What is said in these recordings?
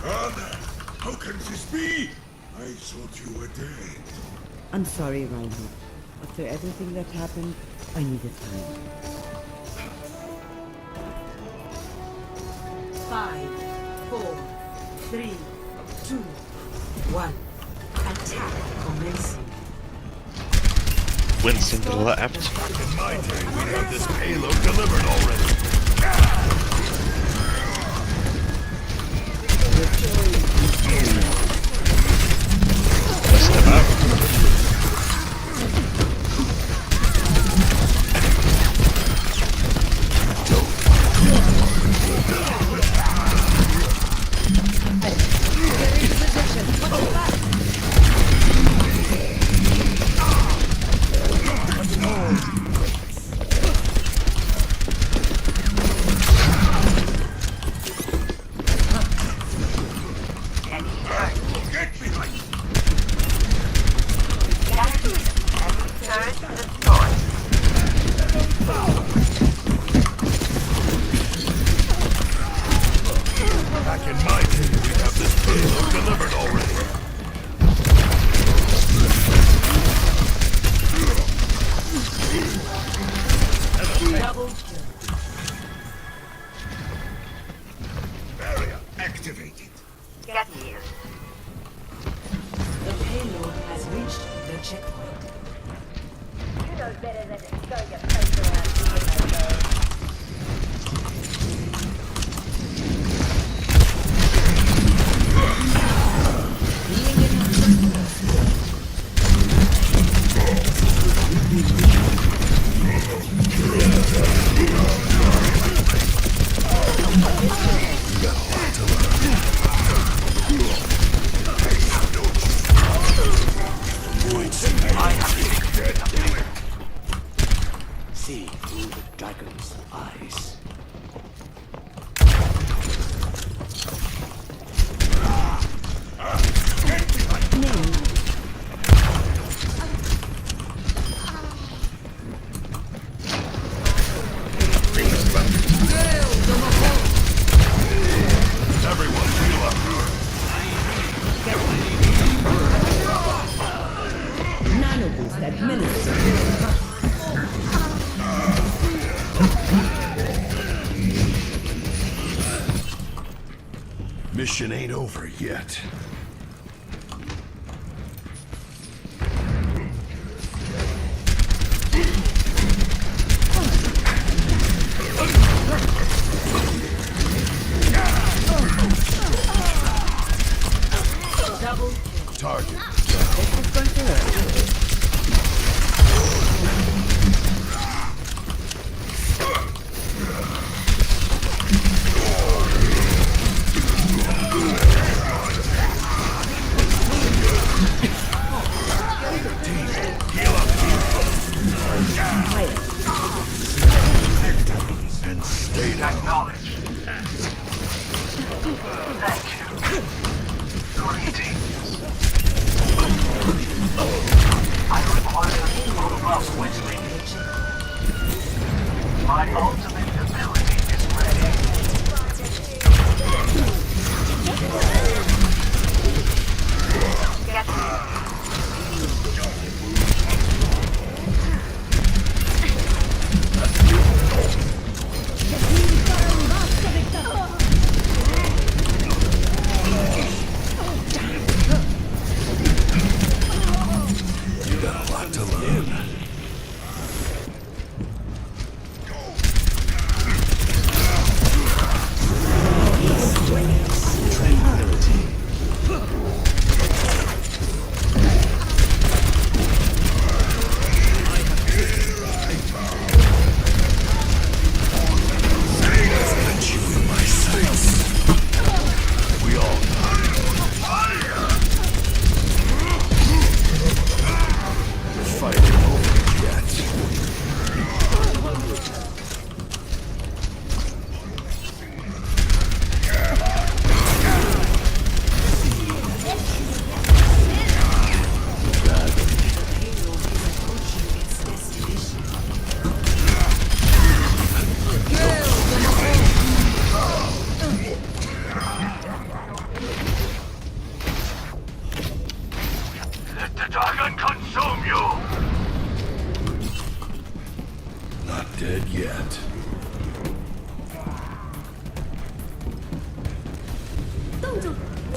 Father, how can this be? I thought you were dead. I'm sorry, Reinhold. After everything that happened, I needed time. 5, 4, 3, 2, 1. Attack commencing. Winston to the left. In my day, we had this payload delivered already. List him out. Back in my day, we have this payload delivered already. Double kill. Barrier activated. Get here. The payload has reached the checkpoint. You know better than to show your face around here, my man. See through the dragon's eyes. Everyone, heal up. Nano boost administered. Mission ain't over yet. Double Target. This is going to hurt. And stay down. Acknowledge. Thank you. Greetings. I require full Wesley. My ultimate ability is ready. Get here. You got a lot to learn.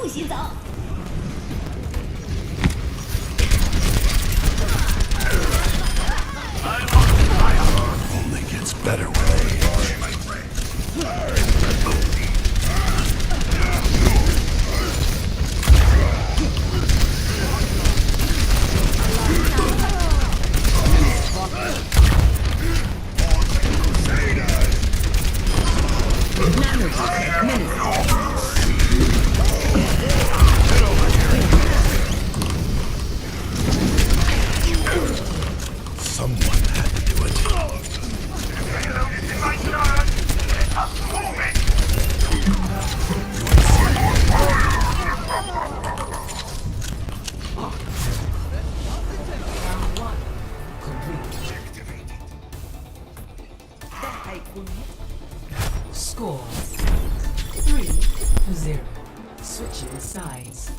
速洗澡。 Only gets better with age. Someone had to do it. Round 1 complete. Score 3-0. Switching sides.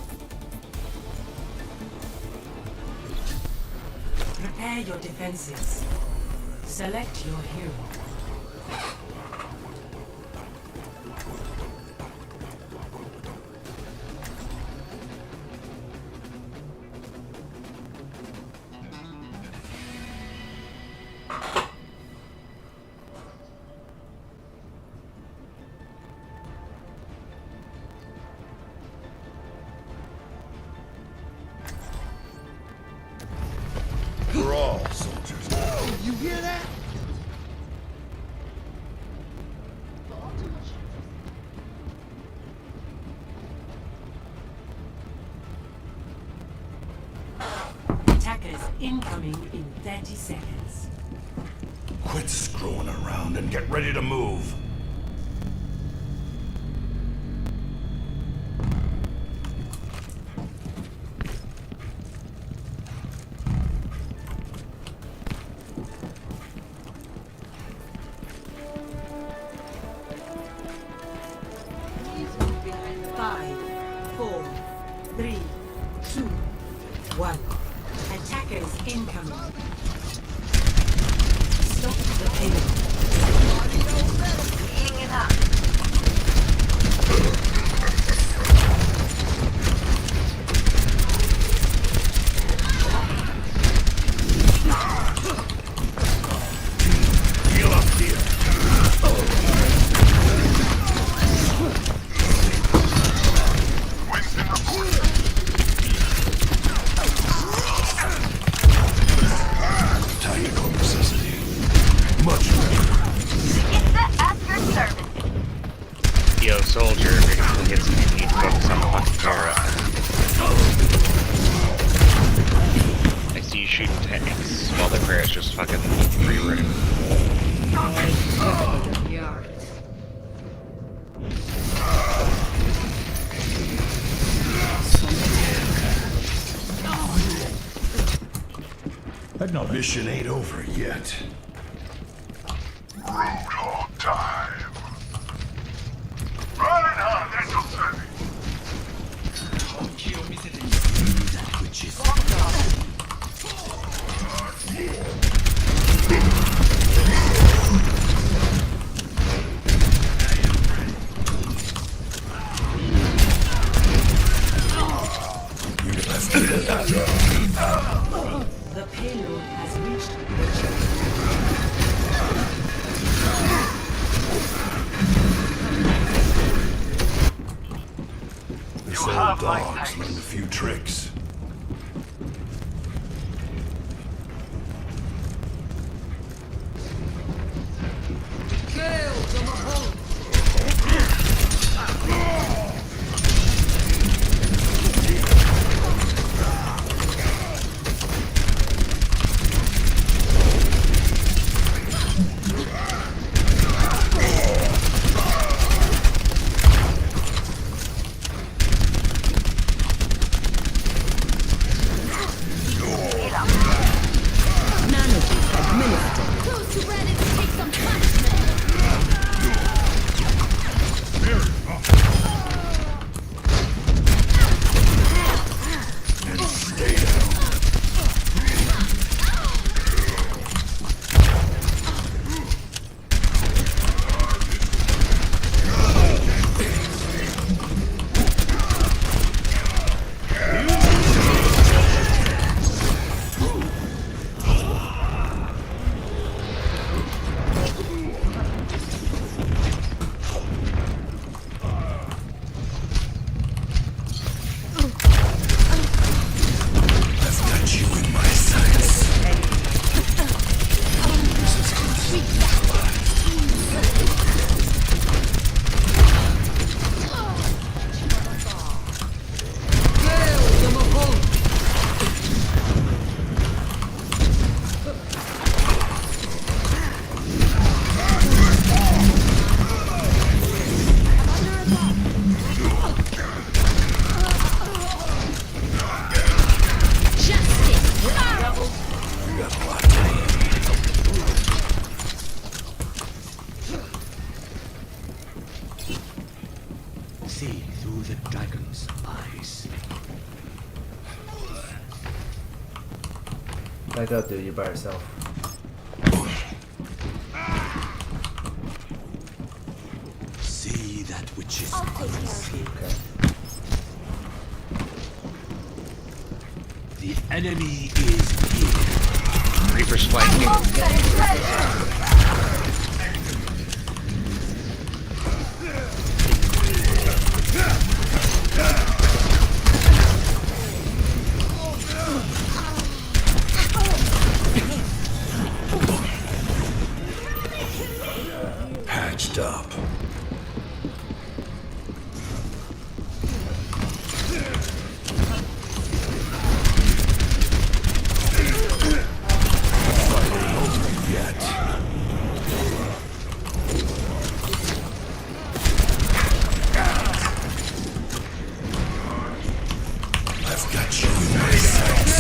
Prepare your defenses. Select your hero. We're all soldiers. You hear that? Attackers incoming in 30 seconds. Quit screwing around and get ready to move. Five, four, three, two, one. Attackers incoming. Stop the payload. Heating it up. Heal up here. Tactical necessity. Much better. It's the after service. Yo, soldier, if you get some, you need to focus on the fucking Tara. I see you shooting tanks while the Tara's just fucking free-running. Mission ain't over yet. Roadhog time. Reinhardt at your service. That which is The payload has reached the checkpoint. This old dog's learned a few tricks. see through the dragon's eyes. Back up, dude. You're by yourself. See that which is unseen. Okay. The enemy is here. Reaper's flanking. Patched up. I've got you in my sights.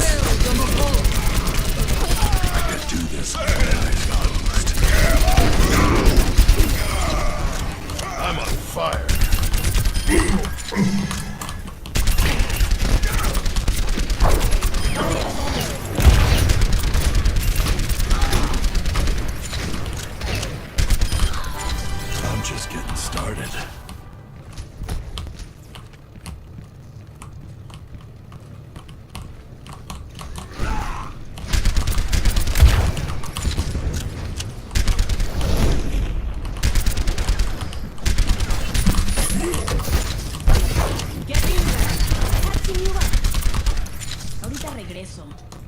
I could do this with my eyes closed. I'm on fire. I'm just getting started. Ahorita regreso.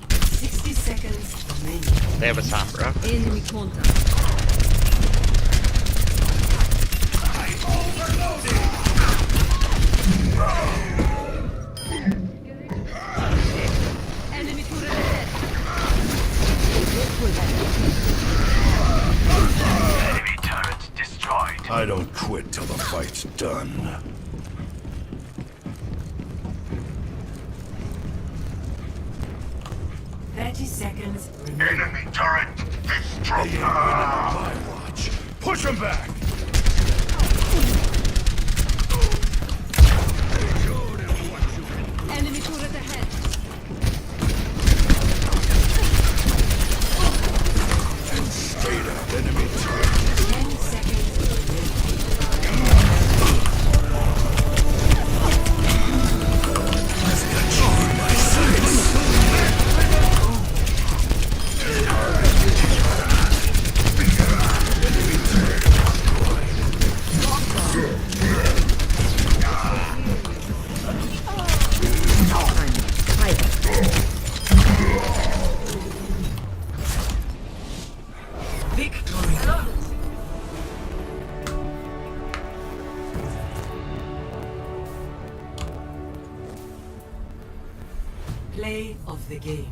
60 seconds remaining. They have a Sombra. Enemy contact. Enemy turret ahead. Enemy turret destroyed. I don't quit till the fight's done. Seconds remaining. Enemy turret destroyed. They ain't winning on my watch. Push him back. Enemy turret ahead. And straight up enemy turret. 10 seconds I've got you in my sights. Play of the game.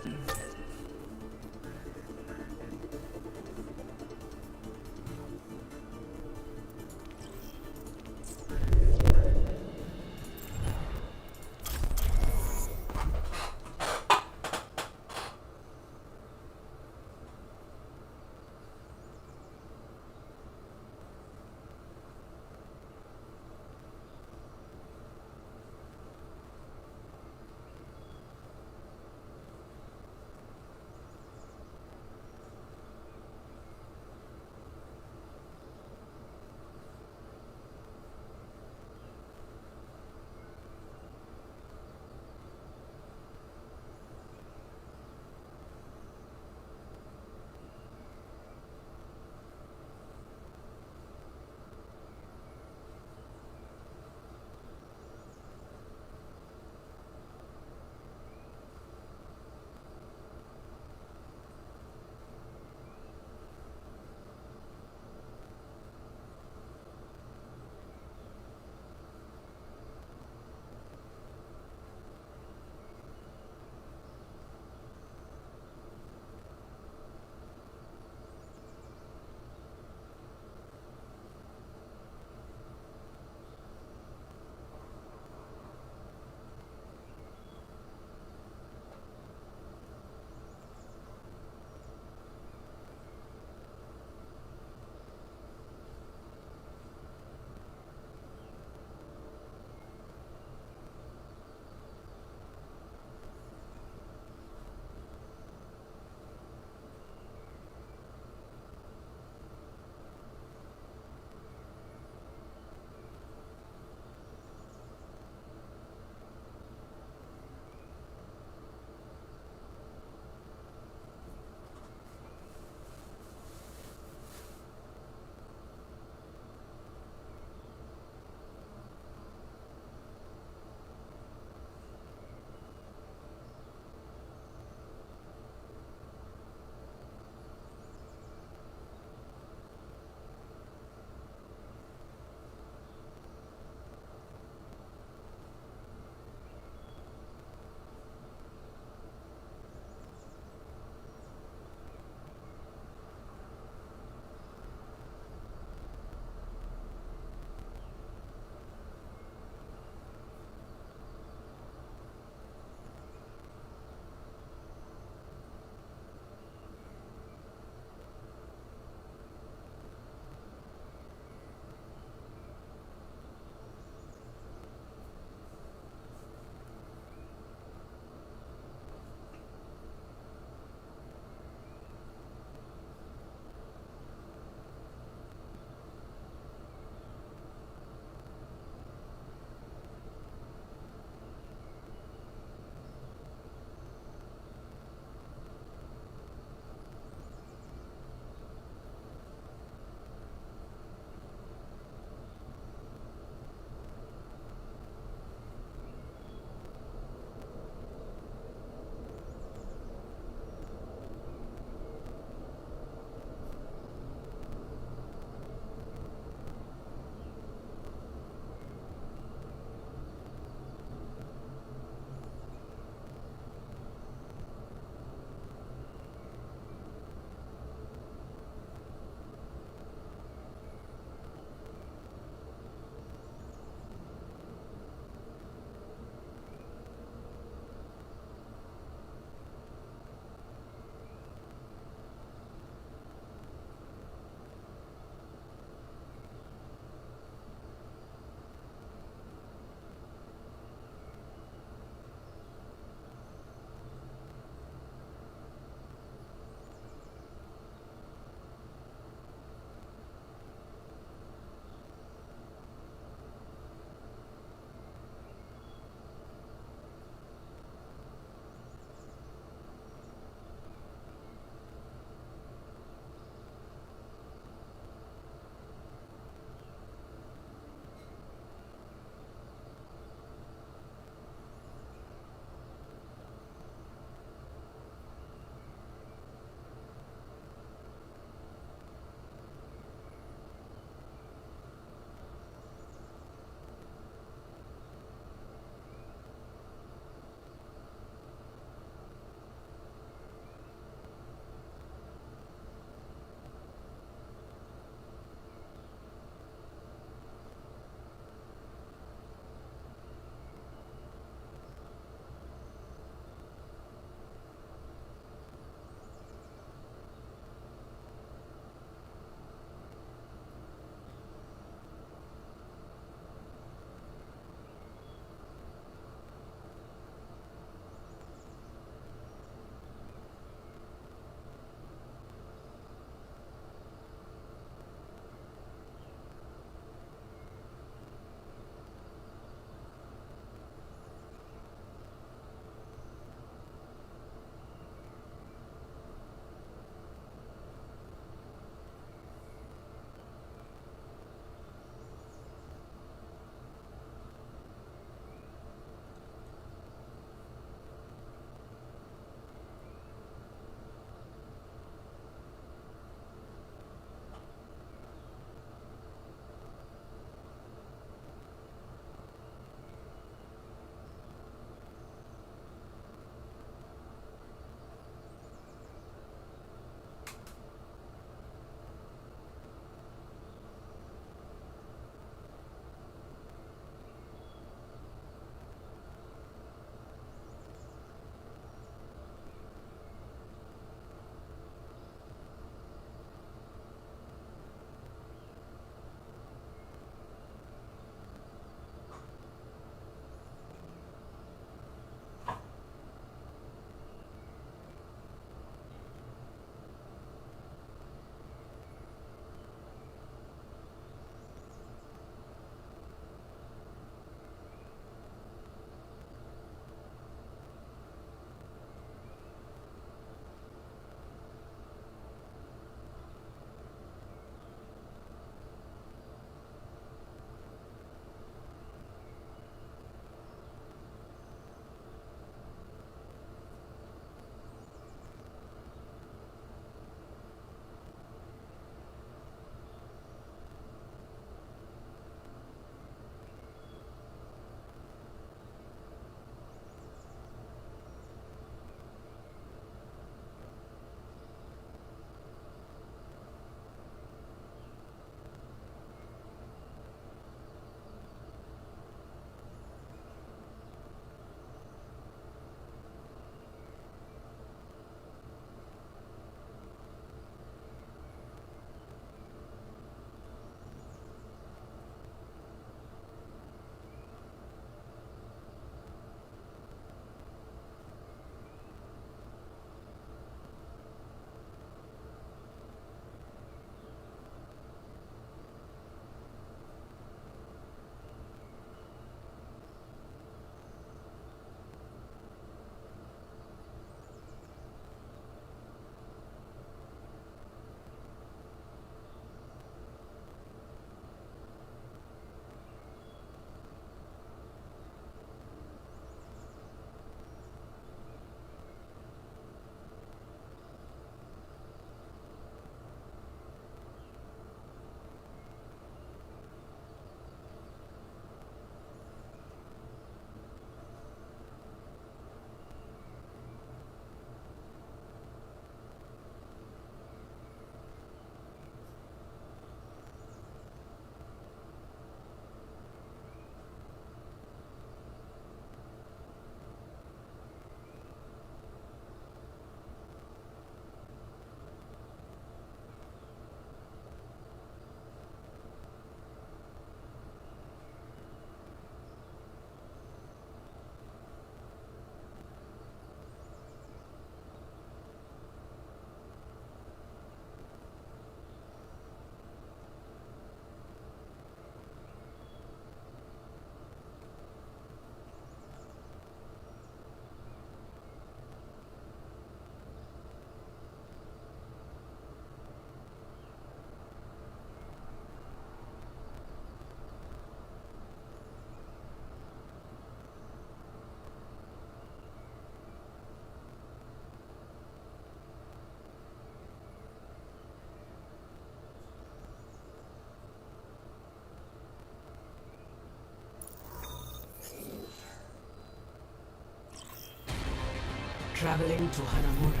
Traveling to Hanamura.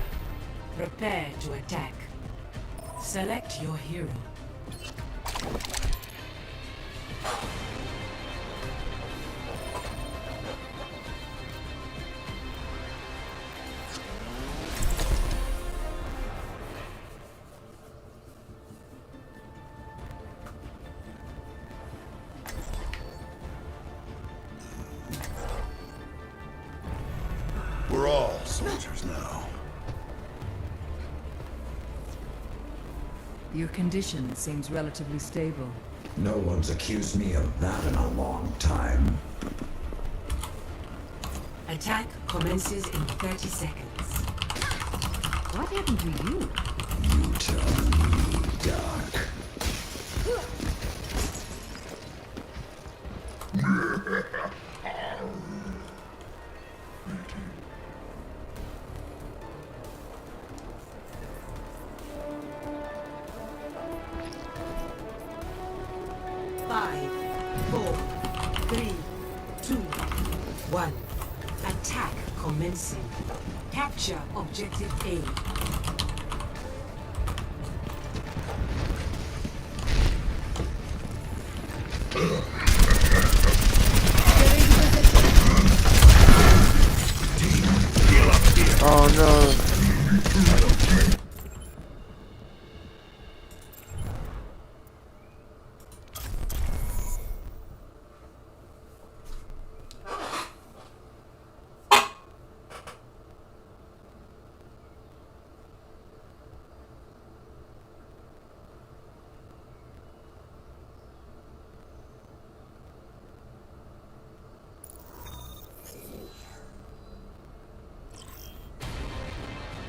Prepare to attack. Select your hero. We're all soldiers now. Your condition seems relatively stable. No one's accused me of that in a long time. Attack commences in 30 seconds. What happened to you? You tell me, Doc. Five, four, three, two, one. Attack commencing. Capture objective A. Oh no.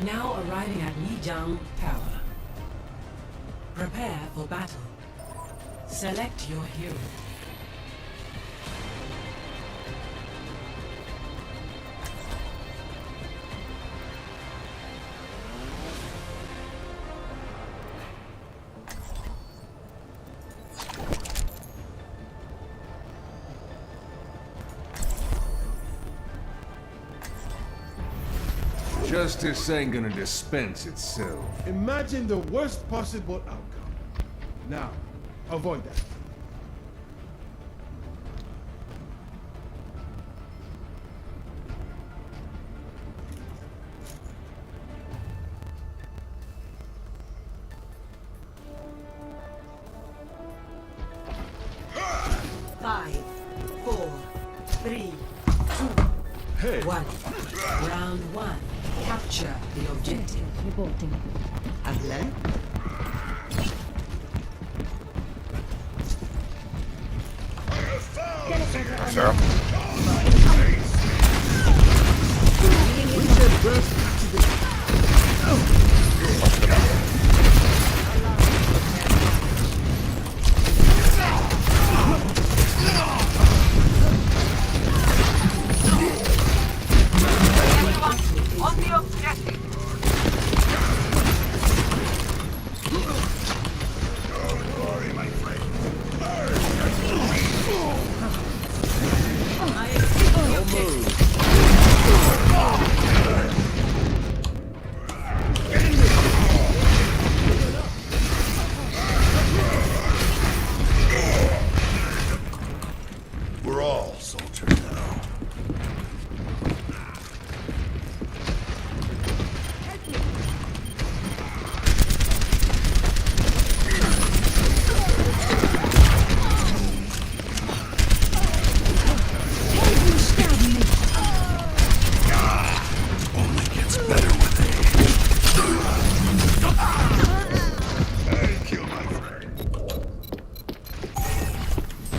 Now arriving at Lijiang Tower. Prepare for battle. Select your hero. Justice ain't gonna dispense itself. Imagine the worst possible outcome. Now, avoid that. Five, four, three, two, one. Round one. Capture the objective. Reporting. Ahlan? Sarah. We're all soldiers now. Only gets better with age. Thank you, my friend.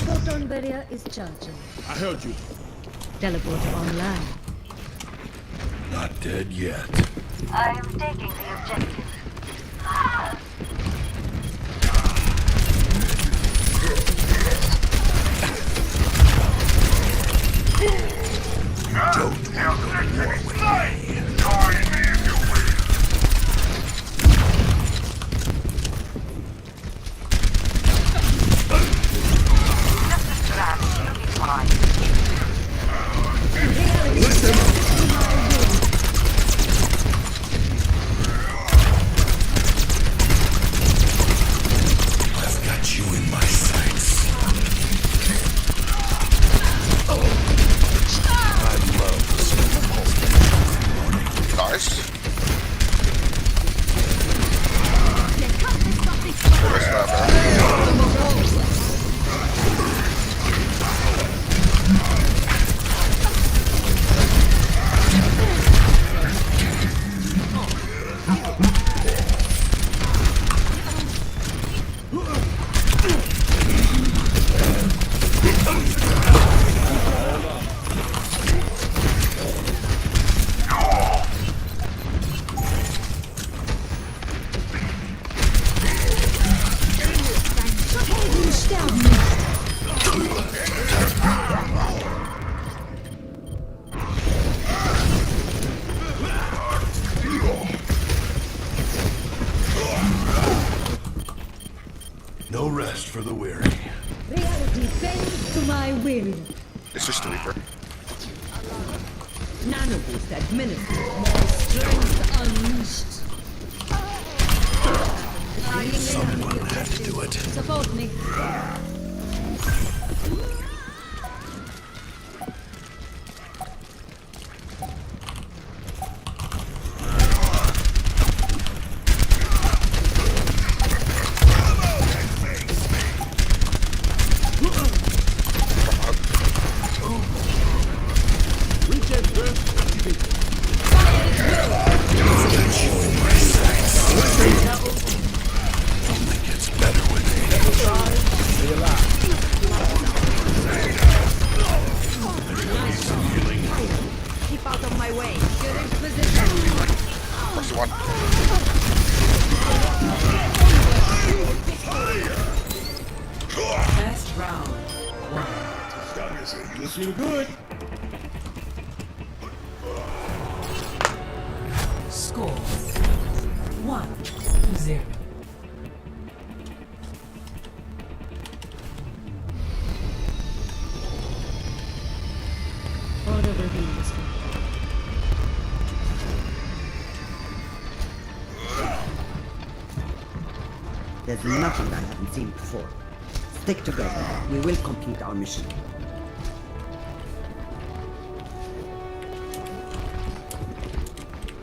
Photon barrier is charging. I heard you. Teleporter online. Not dead yet. I am taking the objective. Don't go to war with me. Join me if you will. No rest for the weary. Reality bends to my will. It's just the Reaper. Nano boost administered. More strength unleashed. Someone had to do it. Support me. Keep out of my way. You're in position. Proxy one. First round. You feel good. Score 1-0. Order will be restored. There's nothing I haven't seen before. Stick together. We will complete our mission.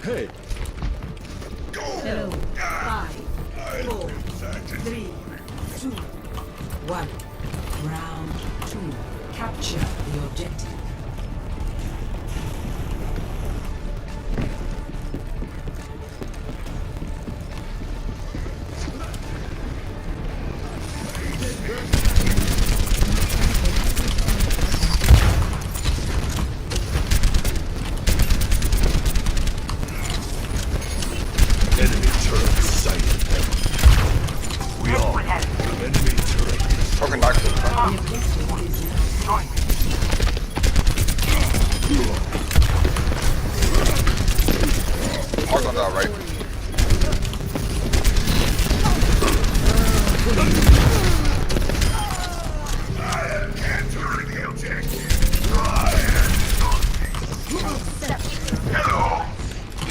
Hey, Hello. 5, 4, 3, 2, 1. Round 2. Capture the objective. Enemy turret sighted. We all have enemy turret. Token back. Mark on that right.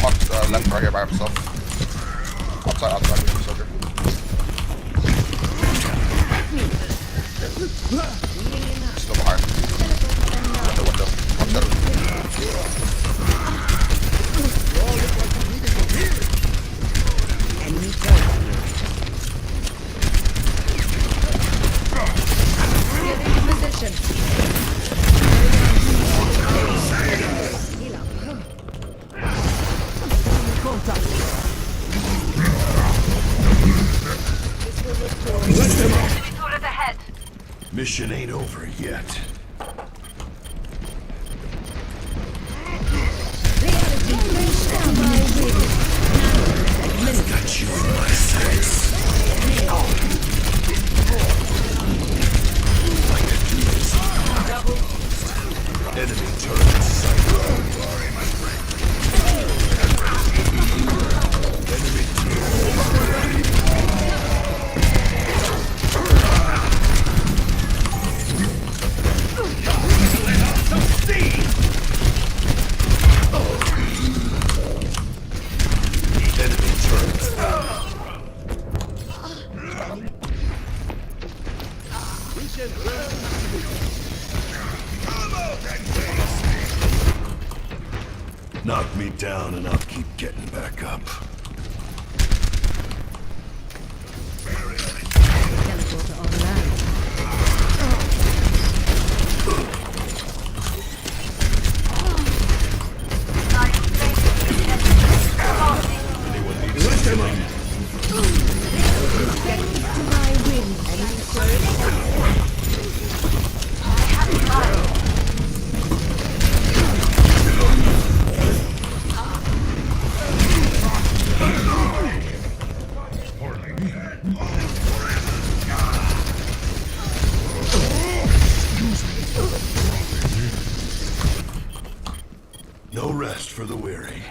Mark left right here by himself. Outside, soldier. Still behind. Window. One better. Enemy turret. Get into position. Heal up. Contact. Turret ahead. Mission ain't over yet. Reality bends to my will. Got you in my sights. Enemy turret sighted. Enemy Enemy turret. Knock me down and I'll keep getting back up. Teleporter online. Anyone need something? To my will. Enemy turret. No rest for the weary.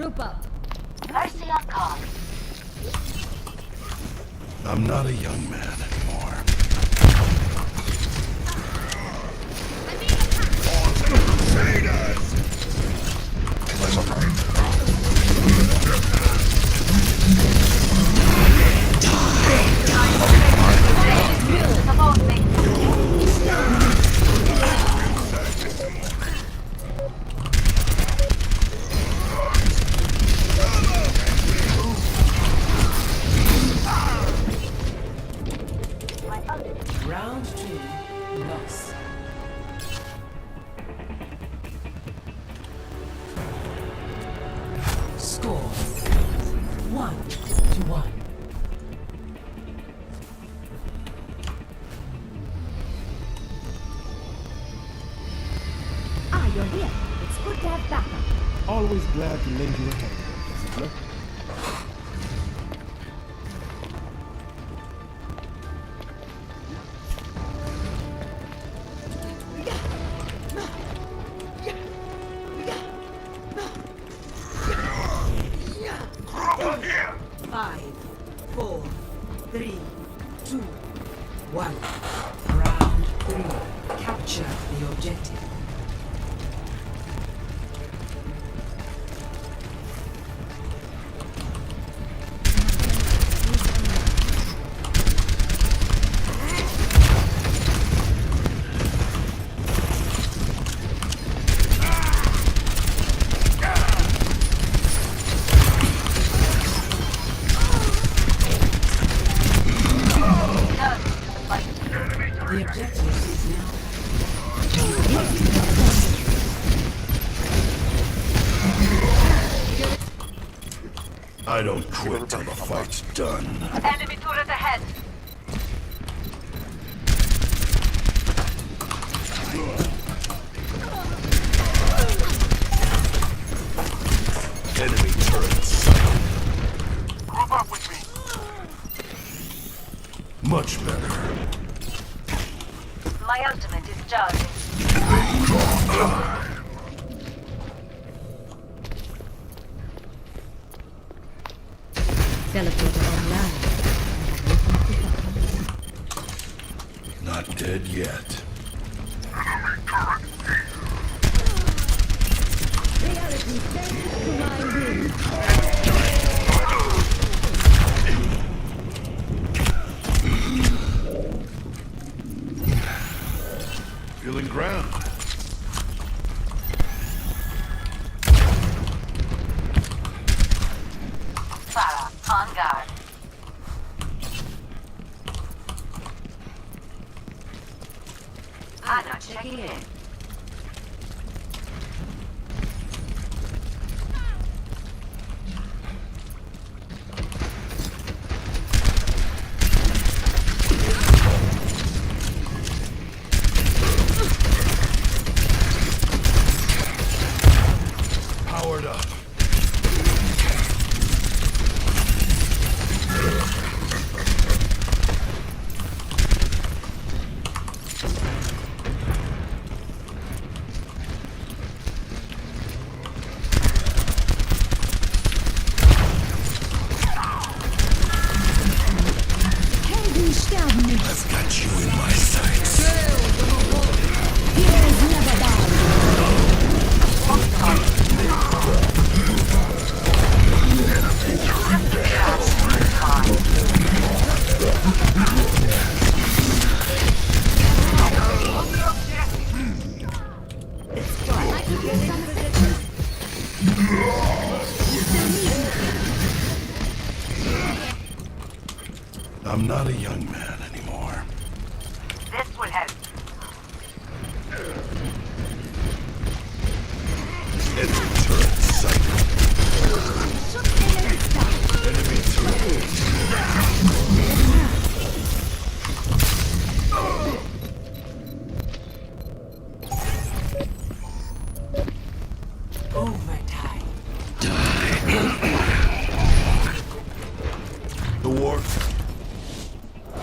Group up. Mercy on call. I'm not a young man anymore. Nice up, right? Support me. Round 2, loss. Score 1-1. Ah, you're here. It's good to have backup. Always glad to lend you a hand, Sizzler. Five, four, three, two, one. Round 3. Capture the objective. The objective is now. I don't quit till the fight's done. Enemy turret ahead. Enemy turret sighted. Group up with me. Much better. My ultimate is charging. Teleporter online. Not dead yet. Reality bends to my will. Feeling ground. Farah, on guard. Anna, checking in. Powered up. I've got you in my sights. I'm not a young man anymore. This will help. Enemy turret sighted. Enemy turret. Overtime. The war.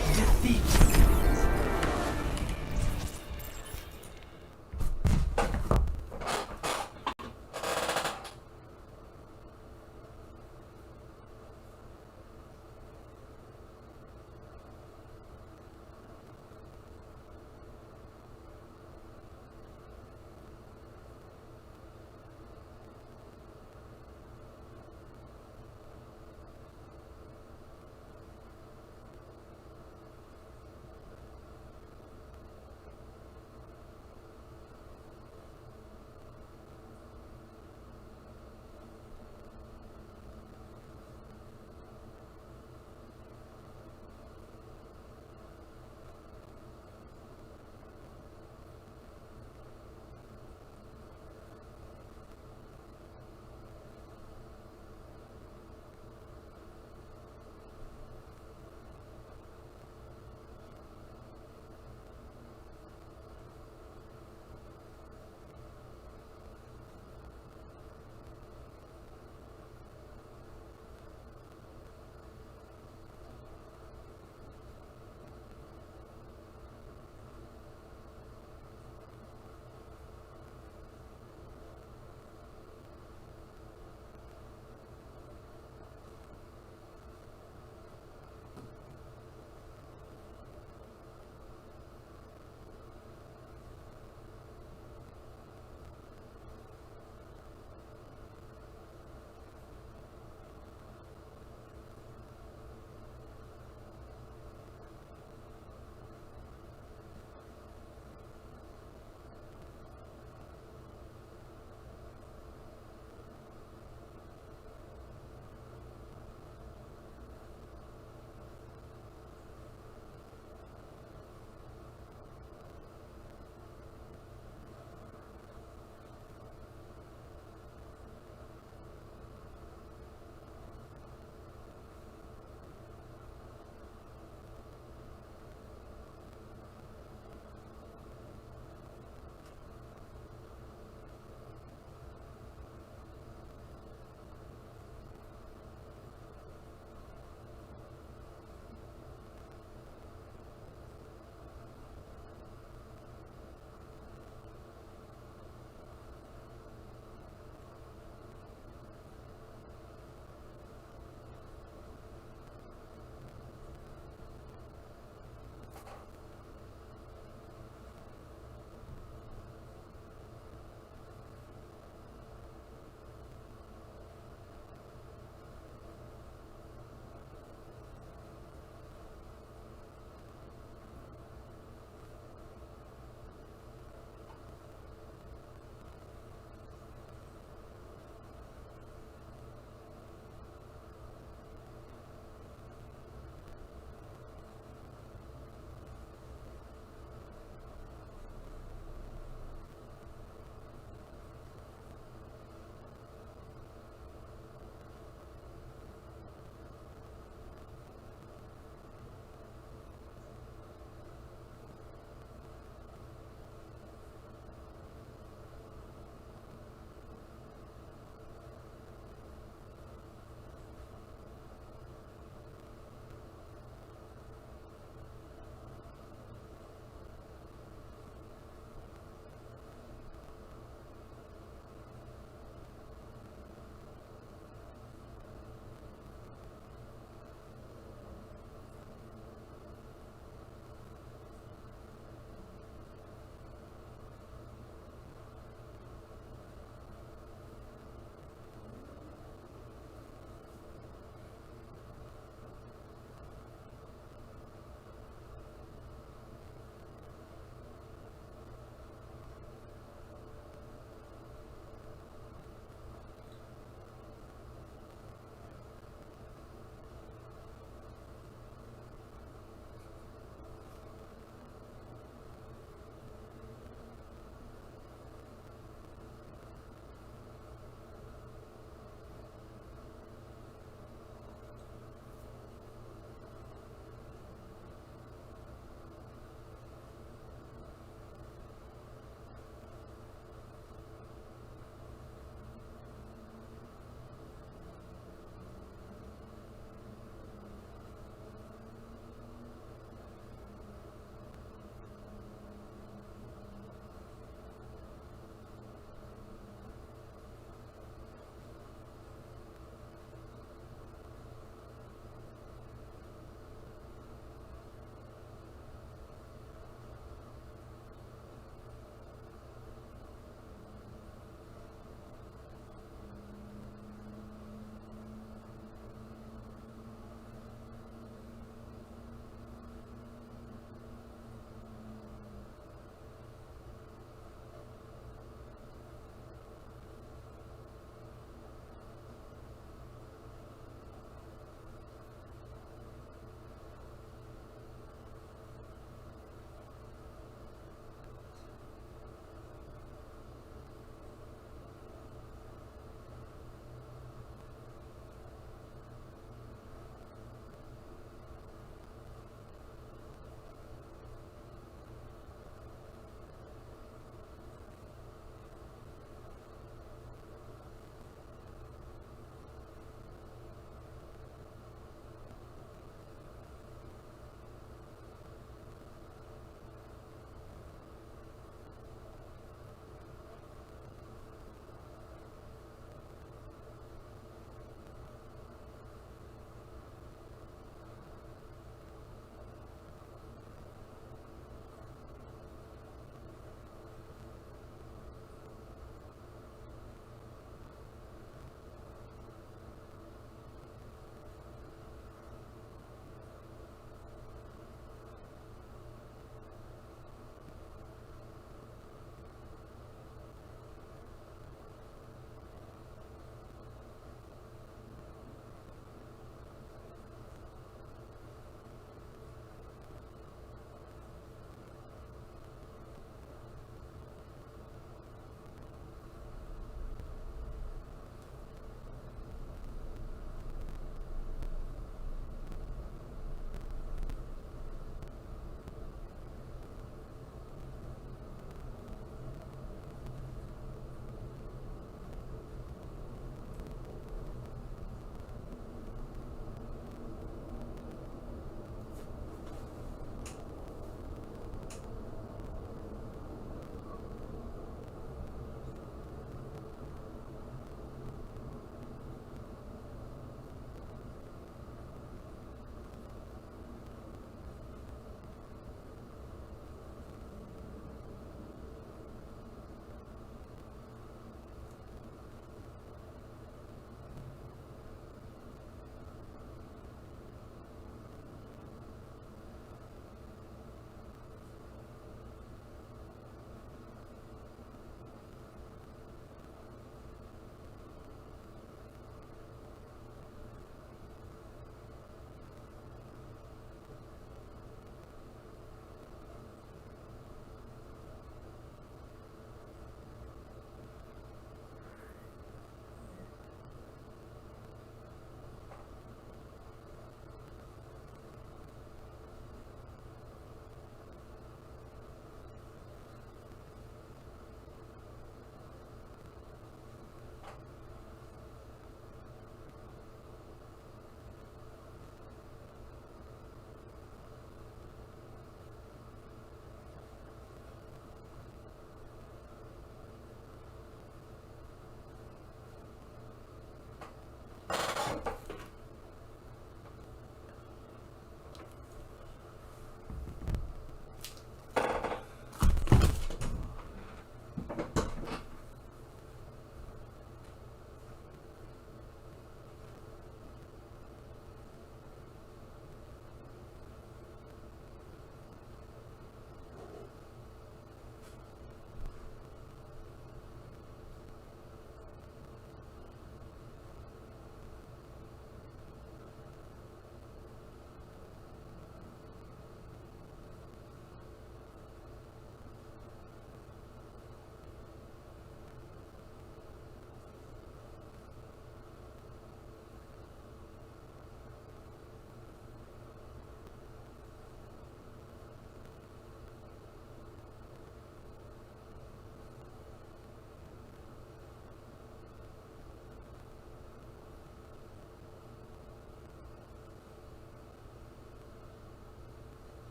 Defeat.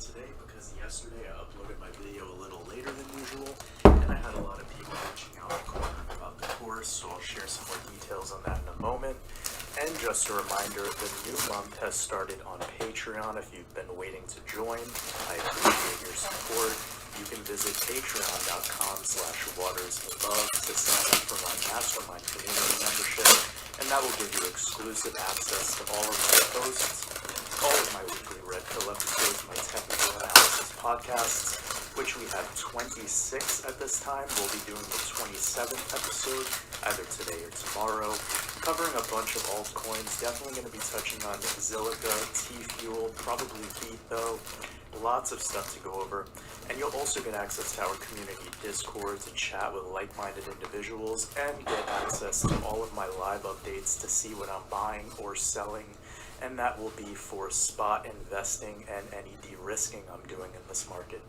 today because yesterday I uploaded my video a little later than usual, and I had a lot of people reaching out inquiring about the course, so I'll share some more details on that in a moment. And just a reminder, the new month has started on Patreon. If you've been waiting to join, I appreciate your support. You can visit patreon.com/watersabove to sign up for my mastermind community membership, and that will give you exclusive access to all of my posts, all of my weekly Red Pill episodes, my technical analysis podcasts, which we have 26 at this time. We'll be doing the 27th episode either today or tomorrow, covering a bunch of altcoins. Definitely going to be touching on Zilliqa, T-Fuel, probably Etho, lots of stuff to go over. And you'll also get access to our community Discord to chat with like-minded individuals and get access to all of my live updates to see what I'm buying or selling. And that will be for spot investing and any de-risking I'm doing in this market.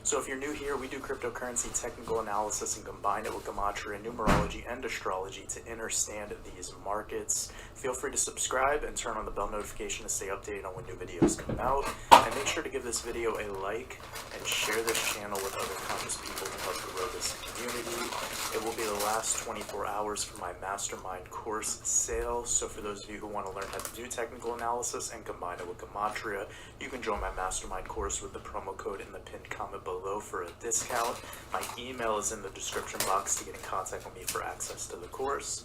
So if you're new here, we do cryptocurrency technical analysis and combine it with gematria, numerology, and astrology to understand these markets. Feel free to subscribe and turn on the bell notification to stay updated on when new videos come out. And make sure to give this video a like and share this channel with other conscious people to help grow this community. It will be the last 24 hours for my mastermind course sale. So for those of you who want to learn how to do technical analysis and combine it with gematria, you can join my mastermind course with the promo code in the pinned comment below for a discount. My email is in the description box to get in contact with me for access to the course.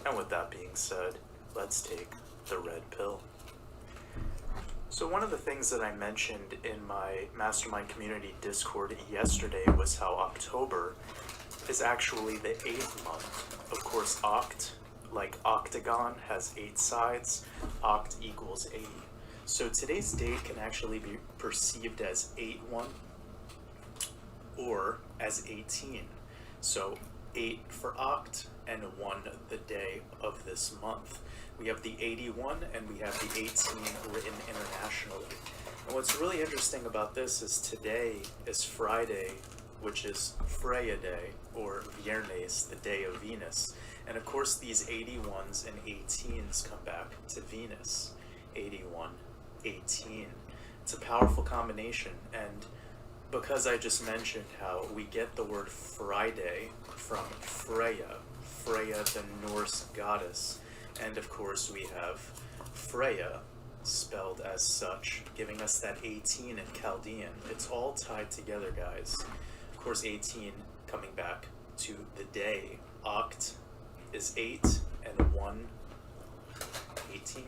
And with that being said, let's take the red pill. So one of the things that I mentioned in my mastermind community Discord yesterday was how October is actually the 8th month. Of course, oct, like octagon, has 8 sides. Oct equals 80. So today's date can actually be perceived as 8-1 or as 18. So 8 for oct and 1 the day of this month. We have the 81 and we have the 18 written internationally. And what's really interesting about this is today is Friday, which is Freya Day, or Viernes, the day of Venus. And of course these 81s and 18s come back to Venus. 81, 18. It's a powerful combination, and because I just mentioned how we get the word Friday from Freya, Freya the Norse goddess, and of course we have Freya spelled as such, giving us that 18 in Chaldean. It's all tied together, guys. Of course 18 coming back to the day. Oct is 8 and 1, 18.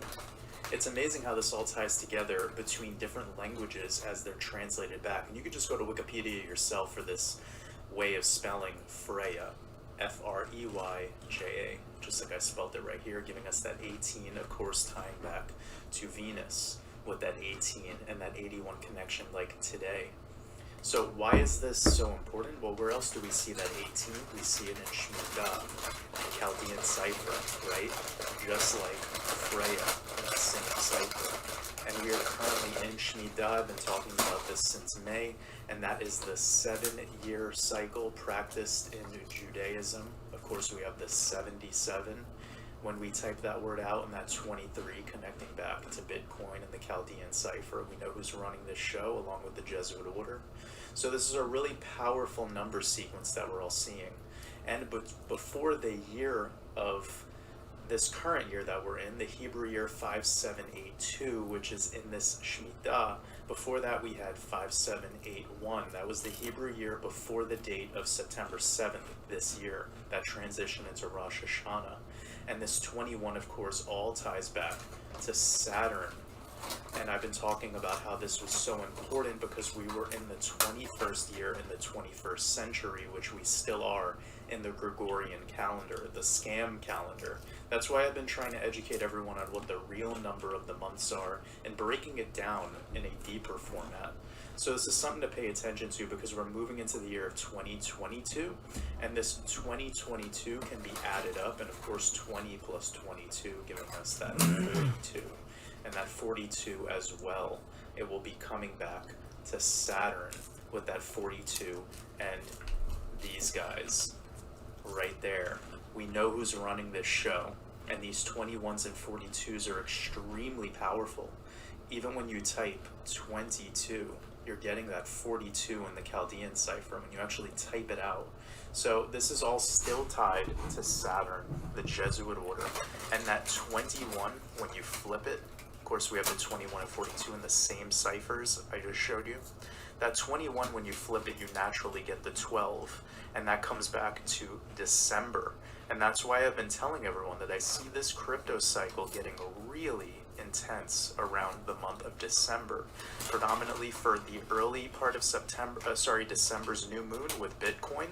It's amazing how this all ties together between different languages as they're translated back. And you can just go to Wikipedia yourself for this way of spelling Freya, F-R-E-Y-J-A, just like I spelled it right here, giving us that 18, of course, tying back to Venus with that 18 and that 81 connection like today. So why is this so important? Well, where else do we see that 18? We see it in Shemitah, the Chaldean cipher, right? Just like Freya, that same cipher. And we are currently in Shemitah. I've been talking about this since May, and that is the 7-year cycle practiced in Judaism. Of course, we have the 77 when we type that word out, and that 23 connecting back to Bitcoin and the Chaldean cipher. We know who's running this show along with the Jesuit order. So this is a really powerful number sequence that we're all seeing. And before the year of this current year that we're in, the Hebrew year 5782, which is in this Shemitah, before that we had 5781. That was the Hebrew year before the date of September 7th this year, that transition into Rosh Hashanah. And this 21, of course, all ties back to Saturn. And I've been talking about how this was so important because we were in the 21st year in the 21st century, which we still are in the Gregorian calendar, the scam calendar. That's why I've been trying to educate everyone on what the real number of the months are and breaking it down in a deeper format. So this is something to pay attention to because we're moving into the year of 2022, and this 2022 can be added up, and of course 20 plus 22 giving us that 42, and that 42 as well. It will be coming back to Saturn with that 42 and these guys right there. We know who's running this show, and these 21s and 42s are extremely powerful. Even when you type 22 you're getting that 42 in the Chaldean cipher when you actually type it out. So this is all still tied to Saturn, the Jesuit order, and that 21, when you flip it, of course we have the 21 and 42 in the same ciphers I just showed you. That 21, when you flip it, you naturally get the 12, and that comes back to December. And that's why I've been telling everyone that I see this crypto cycle getting really intense around the month of December, predominantly for the early part of December's new moon with Bitcoin,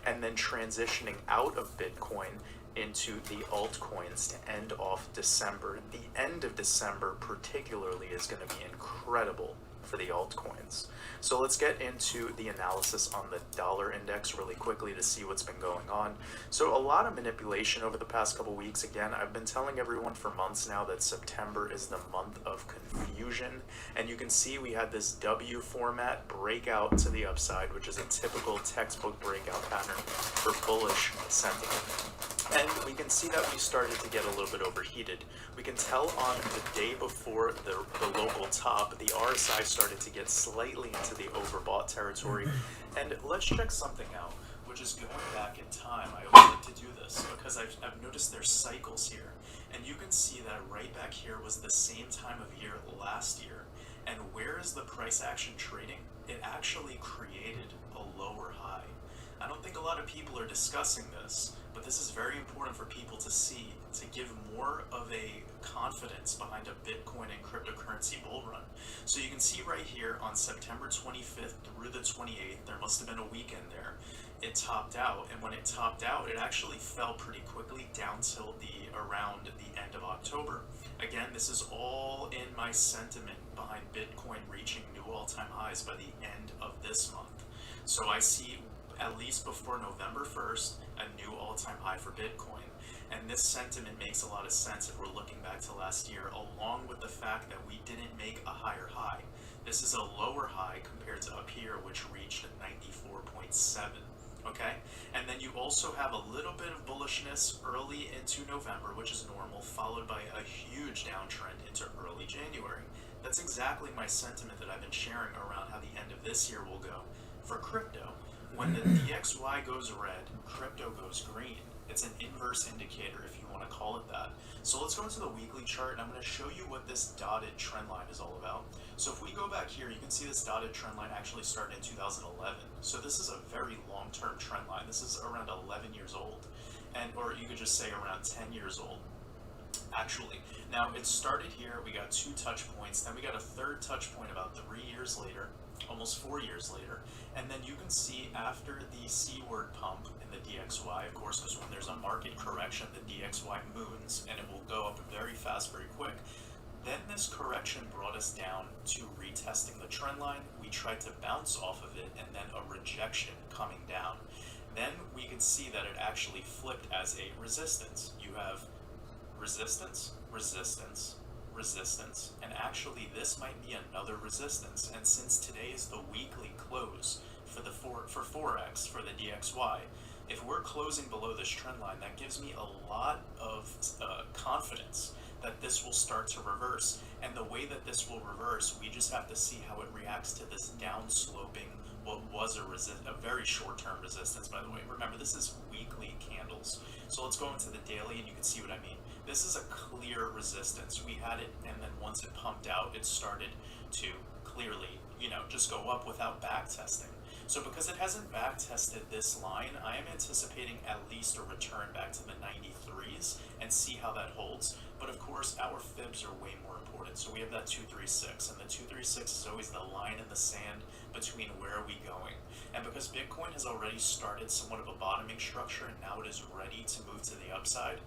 and then transitioning out of Bitcoin into the altcoins to end off December. The end of December particularly is going to be incredible for the altcoins. So let's get into the analysis on the dollar index really quickly to see what's been going on. So a lot of manipulation over the past couple weeks. Again, I've been telling everyone for months now that September is the month of confusion, and you can see we had this W format breakout to the upside, which is a typical textbook breakout pattern for bullish sentiment. And we can see that we started to get a little bit overheated. We can tell on the day before the local top, the RSI started to get slightly into the overbought territory. And let's check something out, which is going back in time. I always like to do this because I've noticed there's cycles here. And you can see that right back here was the same time of year last year. And where is the price action trading? It actually created a lower high. I don't think a lot of people are discussing this, but this is very important for people to see, to give more of a confidence behind a Bitcoin and cryptocurrency bull run. So you can see right here on September 25th through the 28th, there must have been a weekend there. It topped out, and when it topped out, it actually fell pretty quickly down till around the end of October. Again, this is all in my sentiment behind Bitcoin reaching new all-time highs by the end of this month. So I see, at least before November 1st, a new all-time high for Bitcoin. And this sentiment makes a lot of sense if we're looking back to last year, along with the fact that we didn't make a higher high. This is a lower high compared to up here, which reached 94.7. Okay? And then you also have a little bit of bullishness early into November, which is normal, followed by a huge downtrend into early January. That's exactly my sentiment that I've been sharing around how the end of this year will go for crypto. When the DXY goes red, crypto goes green. It's an inverse indicator, if you want to call it that. So let's go into the weekly chart, and I'm going to show you what this dotted trend line is all about. So if we go back here, you can see this dotted trend line actually started in 2011. So this is a very long-term trend line. This is around 11 years old, or you could just say around 10 years old. Actually, now it started here, we got 2 touch points, then we got a third touch point about 3 years later, almost 4 years later, and then you can see after the C-word pump in the DXY, of course, because when there's a market correction, the DXY moons, and it will go up very fast, very quick. Then this correction brought us down to retesting the trend line. We tried to bounce off of it, and then a rejection coming down. Then we could see that it actually flipped as a resistance. You have resistance, resistance, resistance, and actually this might be another resistance. And since today is the weekly close for the for Forex, for the DXY, if we're closing below this trend line, that gives me a lot of confidence that this will start to reverse. And the way that this will reverse, we just have to see how it reacts to this downsloping, what was a very short-term resistance, by the way. Remember, this is weekly candles. So let's go into the daily and you can see what I mean. This is a clear resistance. We had it, and then once it pumped out, it started to clearly, just go up without back testing. So because it hasn't back tested this line, I am anticipating at least a return back to the 93s and see how that holds. But of course, our fibs are way more important. So we have that 236, and the 236 is always the line in the sand between where are we going. And because Bitcoin has already started somewhat of a bottoming structure, and now it is ready to move to the upside,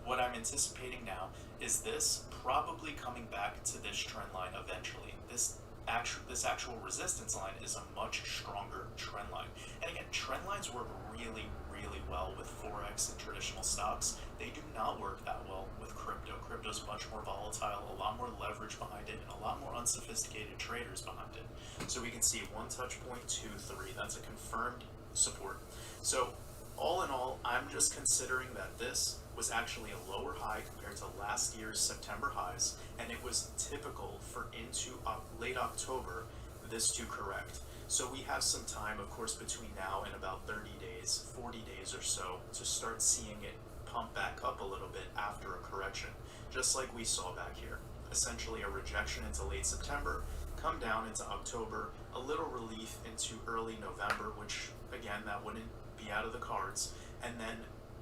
what I'm anticipating now is this probably coming back to this trend line eventually. This actual resistance line is a much stronger trend line. And again, trend lines work really, really well with Forex and traditional stocks. They do not work that well with crypto. Crypto's much more volatile, a lot more leverage behind it, and a lot more unsophisticated traders behind it. So we can see 1 touch point, 2, 3. That's a confirmed support. So all in all, I'm just considering that this was actually a lower high compared to last year's September highs, and it was typical for into late October this to correct. So we have some time, of course, between now and about 30 days, 40 days or so, to start seeing it pump back up a little bit after a correction, just like we saw back here. Essentially a rejection into late September, come down into October, a little relief into early November, which again, that wouldn't be out of the cards, and then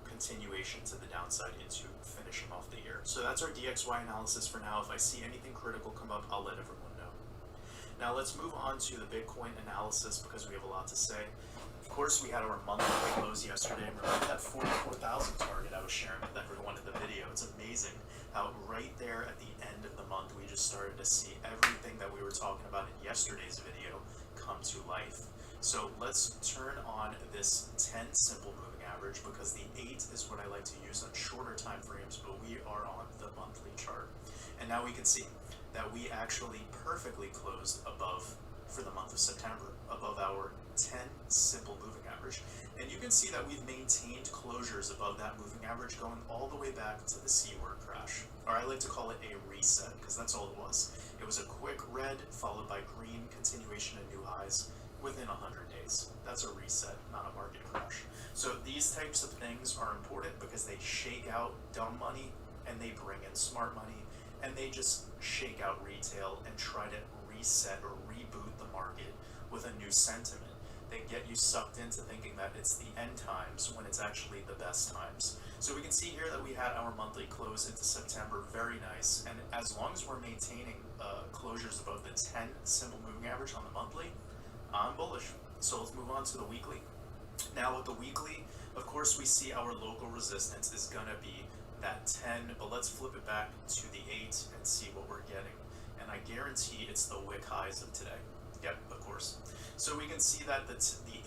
continuation to the downside into finishing off the year. So that's our DXY analysis for now. If I see anything critical come up, I'll let everyone know. Now let's move on to the Bitcoin analysis because we have a lot to say. Of course, we had our monthly close yesterday. Remember that 44,000 target I was sharing with everyone in the video? It's amazing how right there at the end of the month, we just started to see everything that we were talking about in yesterday's video come to life. So let's turn on this 10 simple moving average because the 8 is what I like to use on shorter time frames, but we are on the monthly chart. And now we can see that we actually perfectly closed above, for the month of September, above our 10 simple moving average. And you can see that we've maintained closures above that moving average going all the way back to the C word crash. Or I like to call it a reset because that's all it was. It was a quick red followed by green, continuation of new highs within 100 days. That's a reset, not a market crash. So these types of things are important because they shake out dumb money and they bring in smart money, and they just shake out retail and try to reset or reboot the market with a new sentiment. They get you sucked into thinking that it's the end times when it's actually the best times. So we can see here that we had our monthly close into September, very nice, and as long as we're maintaining closures above the 10 simple moving average on the monthly, I'm bullish. So let's move on to the weekly. Now with the weekly, of course we see our local resistance is gonna be that 10, but let's flip it back to the 8 and see what we're getting. And I guarantee it's the wick highs of today. Yep, of course. So we can see that the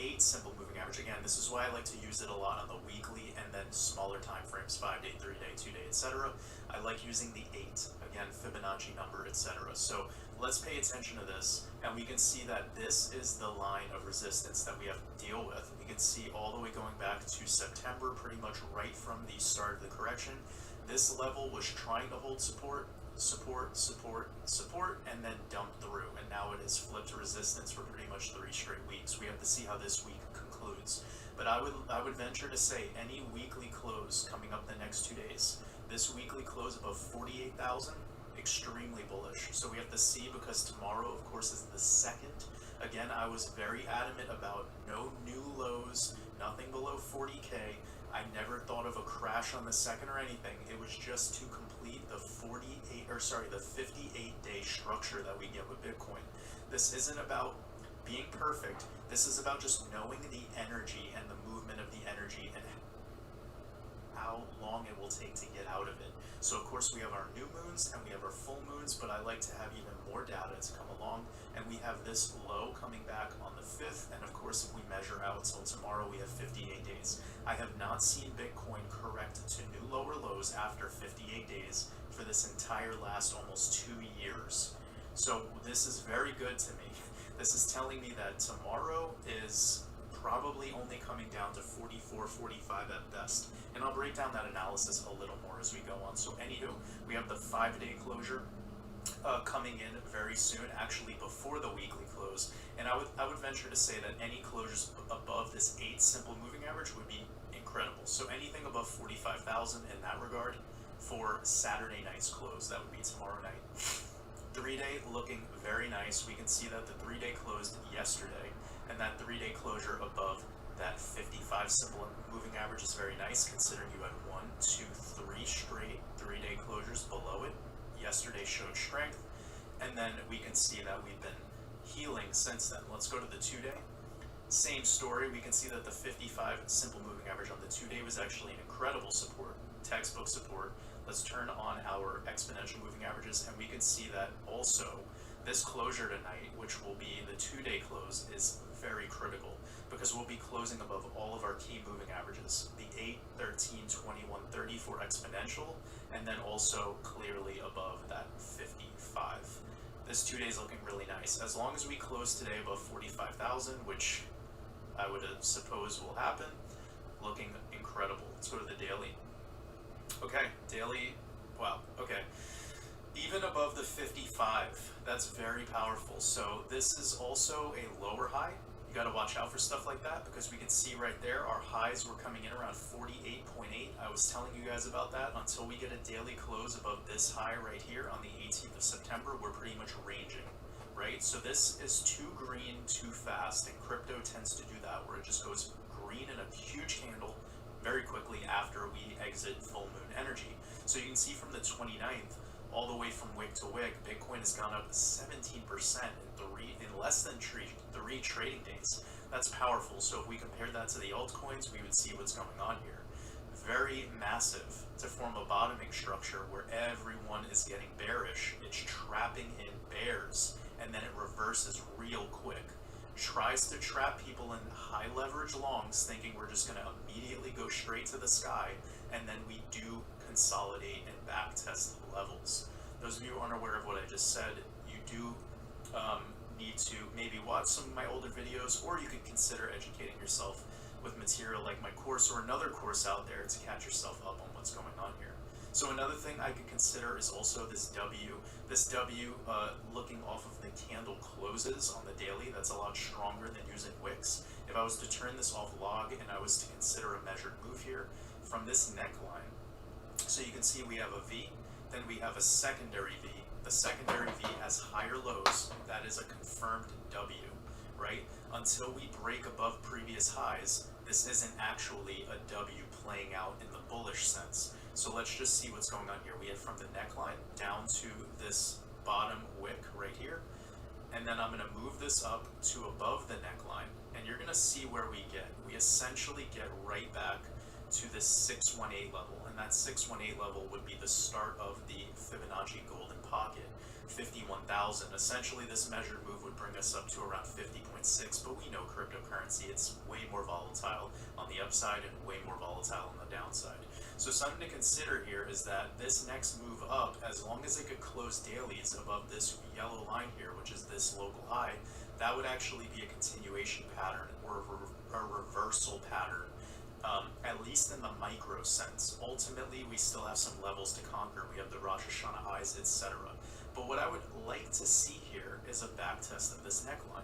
8 simple moving average, again, this is why I like to use it a lot on the weekly and then smaller time frames, 5-day, 3-day, 2-day, etc. I like using the 8, again, Fibonacci number, etc. So let's pay attention to this, and we can see that this is the line of resistance that we have to deal with. We can see all the way going back to September, pretty much right from the start of the correction. This level was trying to hold support, and then dump through, and now it has flipped to resistance for pretty much 3 straight weeks. We have to see how this week concludes, but I would venture to say any weekly close coming up the next 2 days, this weekly close above 48,000, extremely bullish. So we have to see, because tomorrow of course is the 2nd. Again, I was very adamant about no new lows, nothing below 40k. I never thought of a crash on the 2nd or anything. It was just to complete the 58-day structure that we get with Bitcoin. This isn't about being perfect. This is about just knowing the energy and the movement of the energy and how long it will take to get out of it. So of course we have our new moons and we have our full moons, but I like to have even more data to come along, and we have this low coming back on the 5th, and of course if we measure out till tomorrow we have 58 days. I have not seen Bitcoin correct to new lower lows after 58 days for this entire last almost 2 years. So this is very good to me. This is telling me that tomorrow is probably only coming down to 44, 45 at best. And I'll break down that analysis a little more as we go on. So anywho, we have the 5-day closure coming in very soon, actually before the weekly close. And I would venture to say that any closures above this 8 simple moving average would be incredible. So anything above 45,000 in that regard for Saturday night's close, that would be tomorrow night. 3-day looking very nice. We can see that the 3-day closed yesterday, and that 3-day closure above that 55 simple moving average is very nice, considering you had 1, 2, 3 straight 3-day closures below it. Yesterday showed strength, and then we can see that we've been healing since then. Let's go to the 2-day. Same story. We can see that the 55 simple moving average on the 2-day was actually an incredible support, textbook support. Let's turn on our exponential moving averages, and we can see that also this closure tonight, which will be the 2-day close, is very critical because we'll be closing above all of our key moving averages, the 8, 13, 21, 30 for exponential, and then also clearly above that 55. This 2-day is looking really nice. As long as we close today above 45,000, which I would suppose will happen, looking incredible. Let's go to the daily. Okay, daily, wow, okay. Even above the 55, that's very powerful. So this is also a lower high. You got to watch out for stuff like that because we can see right there our highs were coming in around 48.8. I was telling you guys about that. Until we get a daily close above this high right here on the 18th of September, we're pretty much ranging, right? So this is too green too fast, and crypto tends to do that where it just goes green in a huge candle very quickly after we exit full moon energy. So you can see from the 29th all the way from wick to wick, Bitcoin has gone up 17% in less than three trading days. That's powerful. So if we compare that to the altcoins, we would see what's going on here. Very massive to form a bottoming structure where everyone is getting bearish. It's trapping in bears, and then it reverses real quick. Tries to trap people in high leverage longs, thinking we're just going to immediately go straight to the sky, and then we do consolidate and back test levels. Those of you who aren't aware of what I just said, you do need to maybe watch some of my older videos, or you could consider educating yourself with material like my course or another course out there to catch yourself up on what's going on here. So another thing I could consider is also this W. This W looking off of the candle closes on the daily, that's a lot stronger than using wicks. If I was to turn this off log and I was to consider a measured move here from this neckline, so you can see we have a V, then we have a secondary V. The secondary V has higher lows. That is a confirmed W, right? Until we break above previous highs, this isn't actually a W playing out in the bullish sense. So let's just see what's going on here. We have from the neckline down to this bottom wick right here. And then I'm going to move this up to above the neckline. And you're going to see where we get. We essentially get right back to this 618 level. And that 618 level would be the start of the Fibonacci golden pocket, 51,000. Essentially, this measured move would bring us up to around 50.6, but we know cryptocurrency, it's way more volatile on the upside and way more volatile on the downside. So something to consider here is that this next move up, as long as it could close dailies above this yellow line here, which is this local high, that would actually be a continuation pattern or a reversal pattern. At least in the micro sense. Ultimately, we still have some levels to conquer. We have the Rosh Hashanah highs, etc. But what I would like to see here is a back test of this neckline.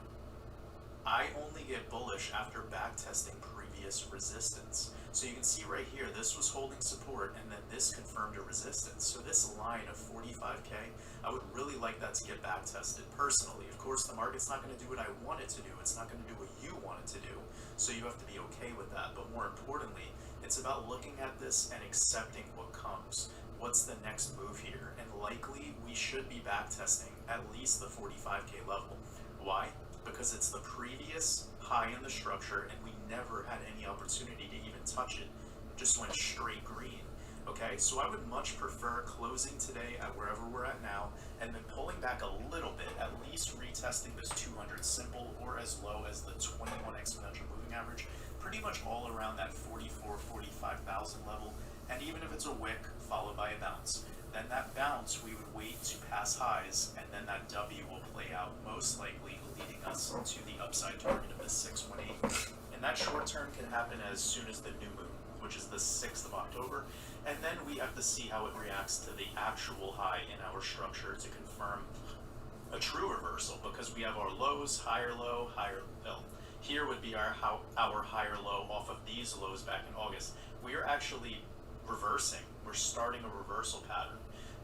I only get bullish after back testing previous resistance. So you can see right here, this was holding support, and then this confirmed a resistance. So this line of 45K, I would really like that to get back tested personally. Of course, the market's not going to do what I want it to do. It's not going to do what you want it to do. So you have to be okay with that. But more importantly, it's about looking at this and accepting what comes. What's the next move here? And likely we should be back testing at least the 45K level. Why? Because it's the previous high in the structure and we never had any opportunity to even touch it. It just went straight green. Okay, so I would much prefer closing today at wherever we're at now and then pulling back a little bit, at least retesting this 200 simple or as low as the 21 exponential moving average, pretty much all around that 45,000 level. And even if it's a wick followed by a bounce, then that bounce we would wait to pass highs, and then that W will play out, most likely leading us to the upside target of the 618. And that short term can happen as soon as the new moon, which is the 6th of October, and then we have to see how it reacts to the actual high in our structure to confirm a true reversal, because we have our lows, higher low, higher low. Here would be our higher low off of these lows back in August. We are actually reversing. We're starting a reversal pattern.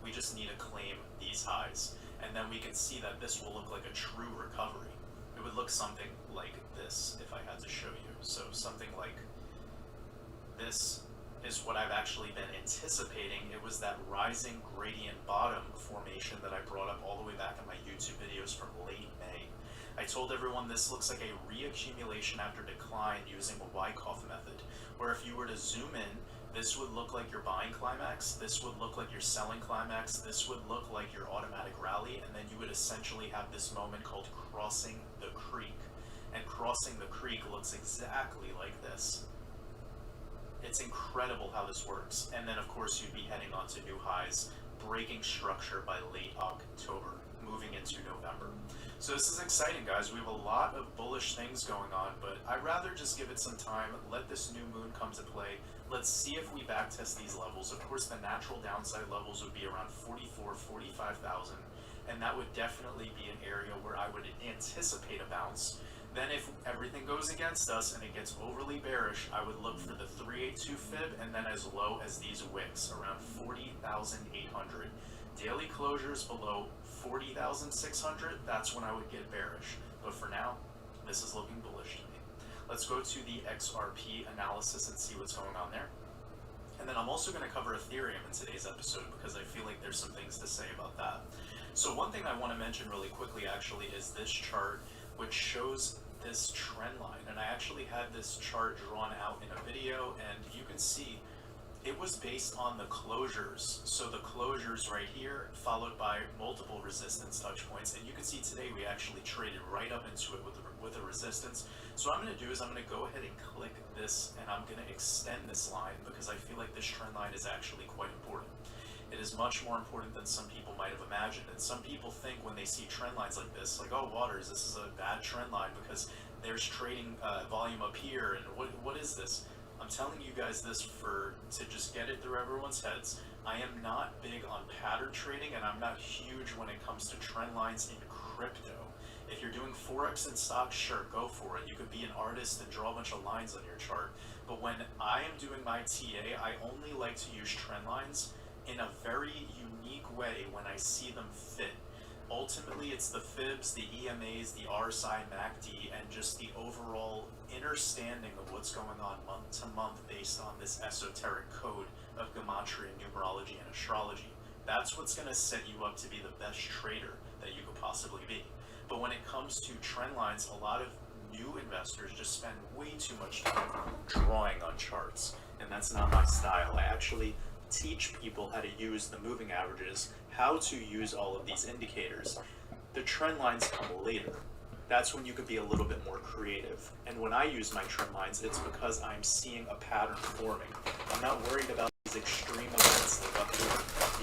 We just need to claim these highs. And then we can see that this will look like a true recovery. It would look something like this if I had to show you. So something like this is what I've actually been anticipating. It was that rising gradient bottom formation that I brought up all the way back in my YouTube videos from late May. I told everyone this looks like a reaccumulation after decline using a Wyckoff method, where if you were to zoom in, this would look like your buying climax, this would look like your selling climax, this would look like your automatic rally, and then you would essentially have this moment called crossing the creek. And crossing the creek looks exactly like this. It's incredible how this works. And then of course you'd be heading on to new highs, breaking structure by late October, moving into November. So this is exciting, guys. We have a lot of bullish things going on, but I'd rather just give it some time, let this new moon come to play. Let's see if we backtest these levels. Of course, the natural downside levels would be around 44, 45,000, and that would definitely be an area where I would anticipate a bounce. Then if everything goes against us and it gets overly bearish, I would look for the 382 fib and then as low as these wicks, around 40,800. Daily closures below 40,600, that's when I would get bearish. But for now, this is looking bullish to me. Let's go to the XRP analysis and see what's going on there. And then I'm also going to cover Ethereum in today's episode because I feel like there's some things to say about that. So one thing I want to mention really quickly actually is this chart, which shows this trend line. And I actually had this chart drawn out in a video, and you can see it was based on the closures. So the closures right here, followed by multiple resistance touch points. And you can see today we actually traded right up into it with a resistance. So what I'm going to do is I'm going to go ahead and click this, and I'm going to extend this line because I feel like this trend line is actually quite important. It is much more important than some people might have imagined. And some people think when they see trend lines like this, like, oh, Waters, this is a bad trend line because there's trading volume up here, and what is this? I'm telling you guys this to just get it through everyone's heads. I am not big on pattern trading, and I'm not huge when it comes to trend lines in crypto. If you're doing Forex and stocks, sure, go for it. You could be an artist and draw a bunch of lines on your chart. But when I am doing my TA, I only like to use trend lines in a very unique way when I see them fit. Ultimately, it's the fibs, the EMAs, the RSI, MACD, and just the overall understanding of what's going on month to month based on this esoteric code of gematria, numerology, and astrology. That's what's going to set you up to be the best trader that you could possibly be. But when it comes to trend lines, a lot of new investors just spend way too much time drawing on charts, and that's not my style. I actually teach people how to use the moving averages, how to use all of these indicators. The trend lines come later. That's when you could be a little bit more creative. And when I use my trend lines, it's because I'm seeing a pattern forming. I'm not worried about these extreme events like up here.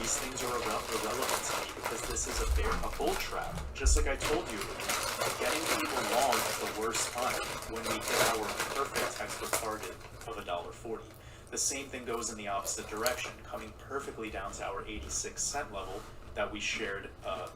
These things are irrelevant to me because this is a bull trap. Just like I told you, getting people long at the worst time when we hit our perfect textbook target of $1.40. The same thing goes in the opposite direction, coming perfectly down to our 86-cent level that we shared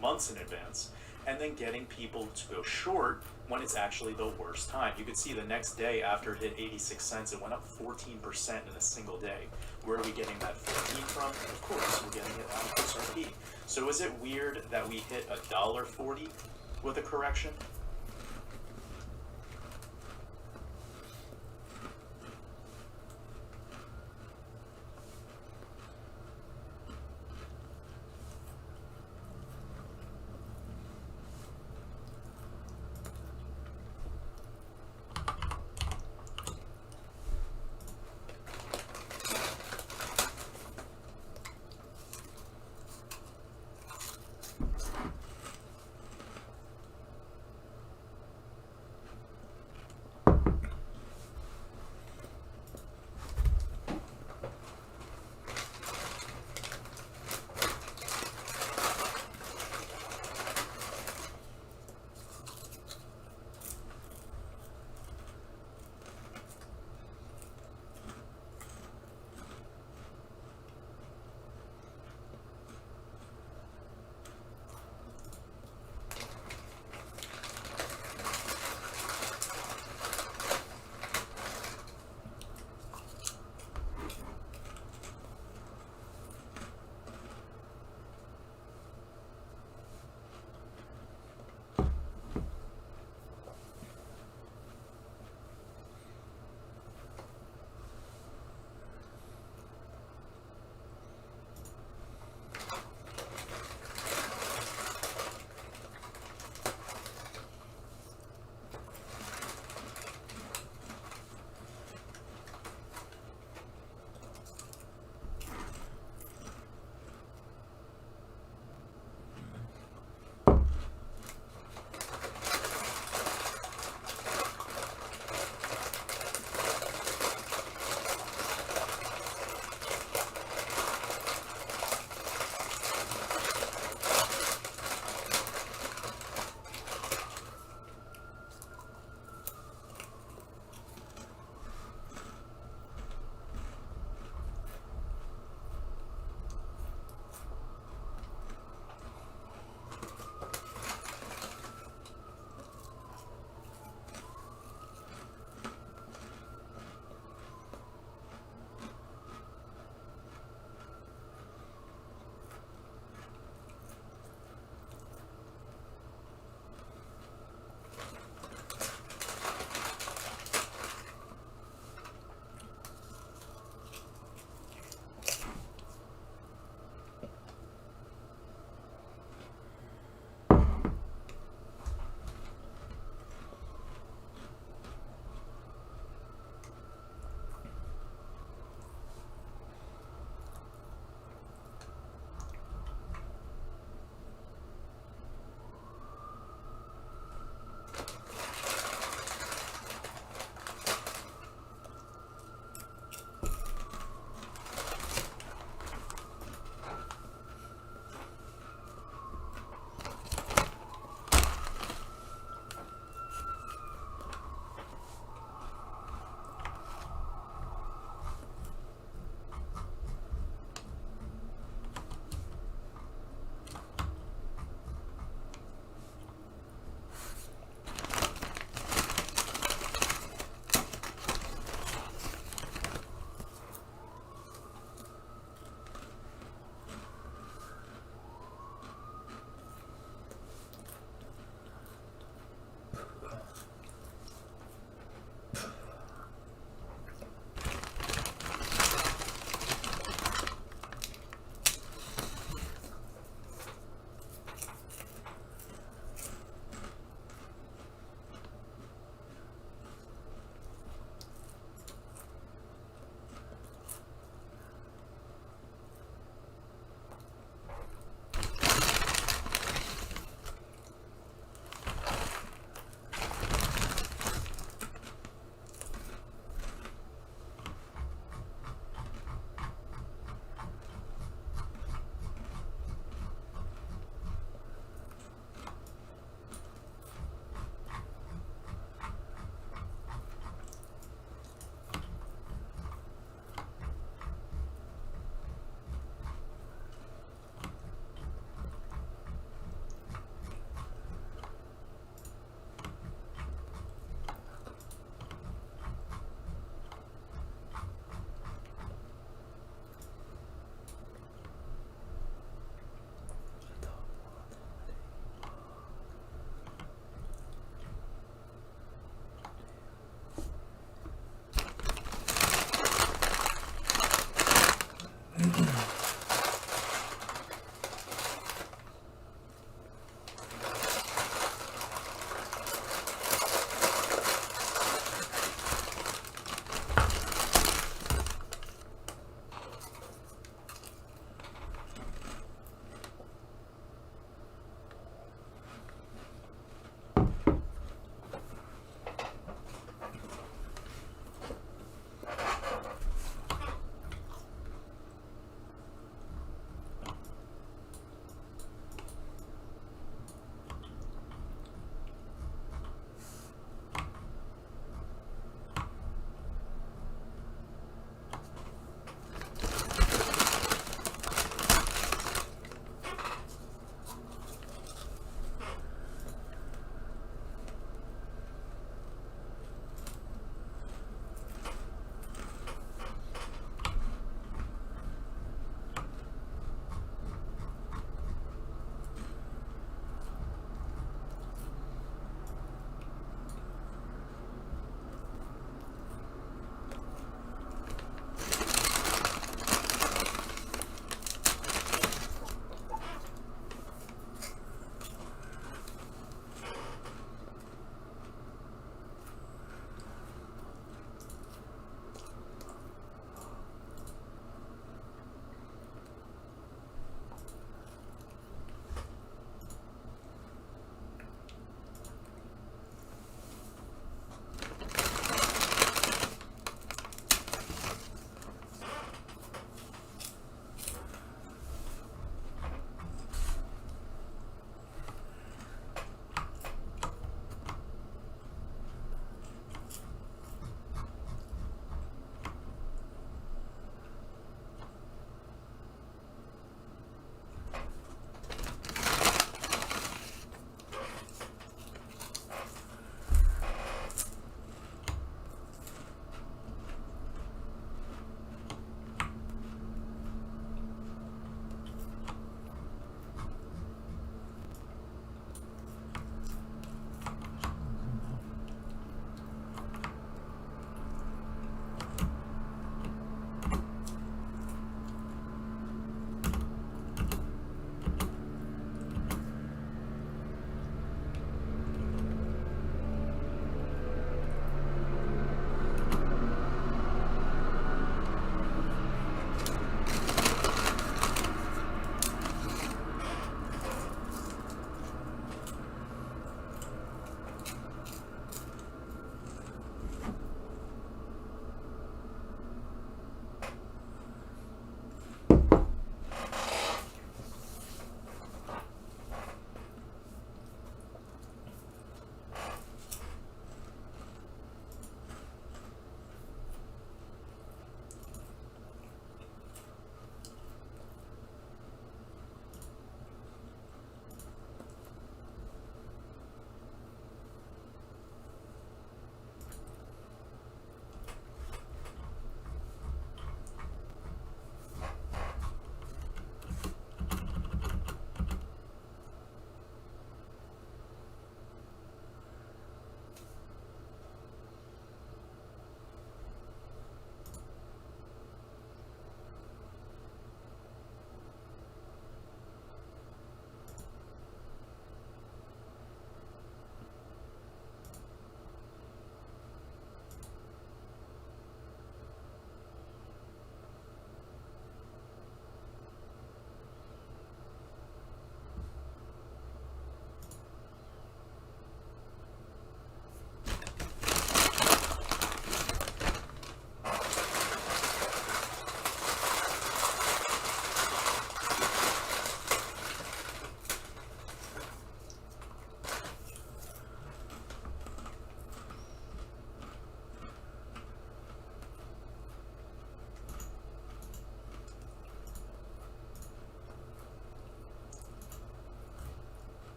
months in advance, and then getting people to go short when it's actually the worst time. You could see the next day after it hit 86 cents, it went up 14% in a single day. Where are we getting that 14 from? Of course, we're getting it out of XRP. So is it weird that we hit $1.40 with a correction?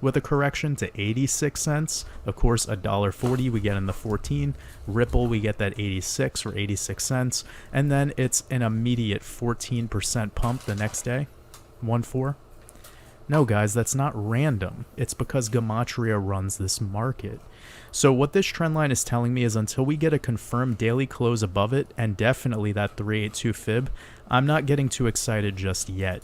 with a correction to 86 cents. Of course, $1.40 we get in the 14. Ripple, we get that 86 or 86 cents. And then it's an immediate 14% pump the next day. 1.4. No, guys, that's not random. It's because Gematria runs this market. So what this trend line is telling me is until we get a confirmed daily close above it, and definitely that 382 fib, I'm not getting too excited just yet.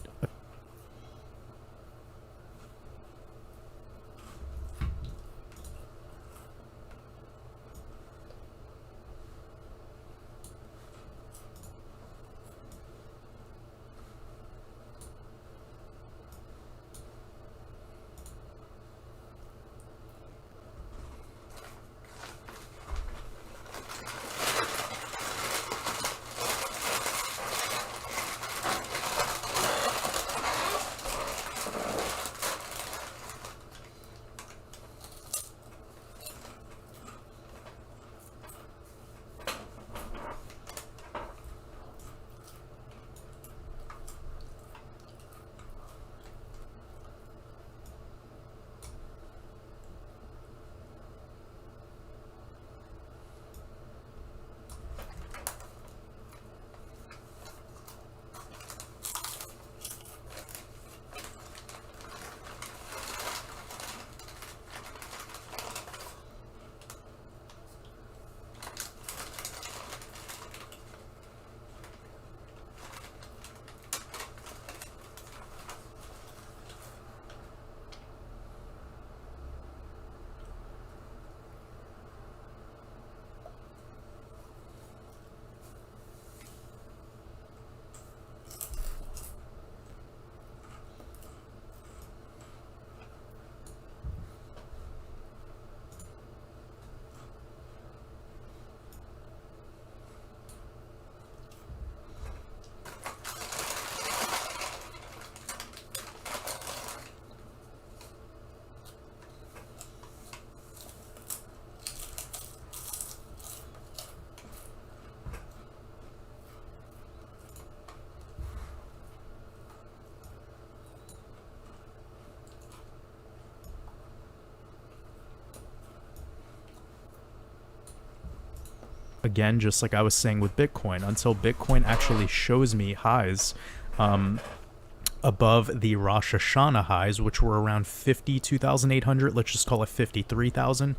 Again, just like I was saying with Bitcoin, until Bitcoin actually shows me highs above the Rosh Hashanah highs, which were around 52,800, let's just call it 53,000,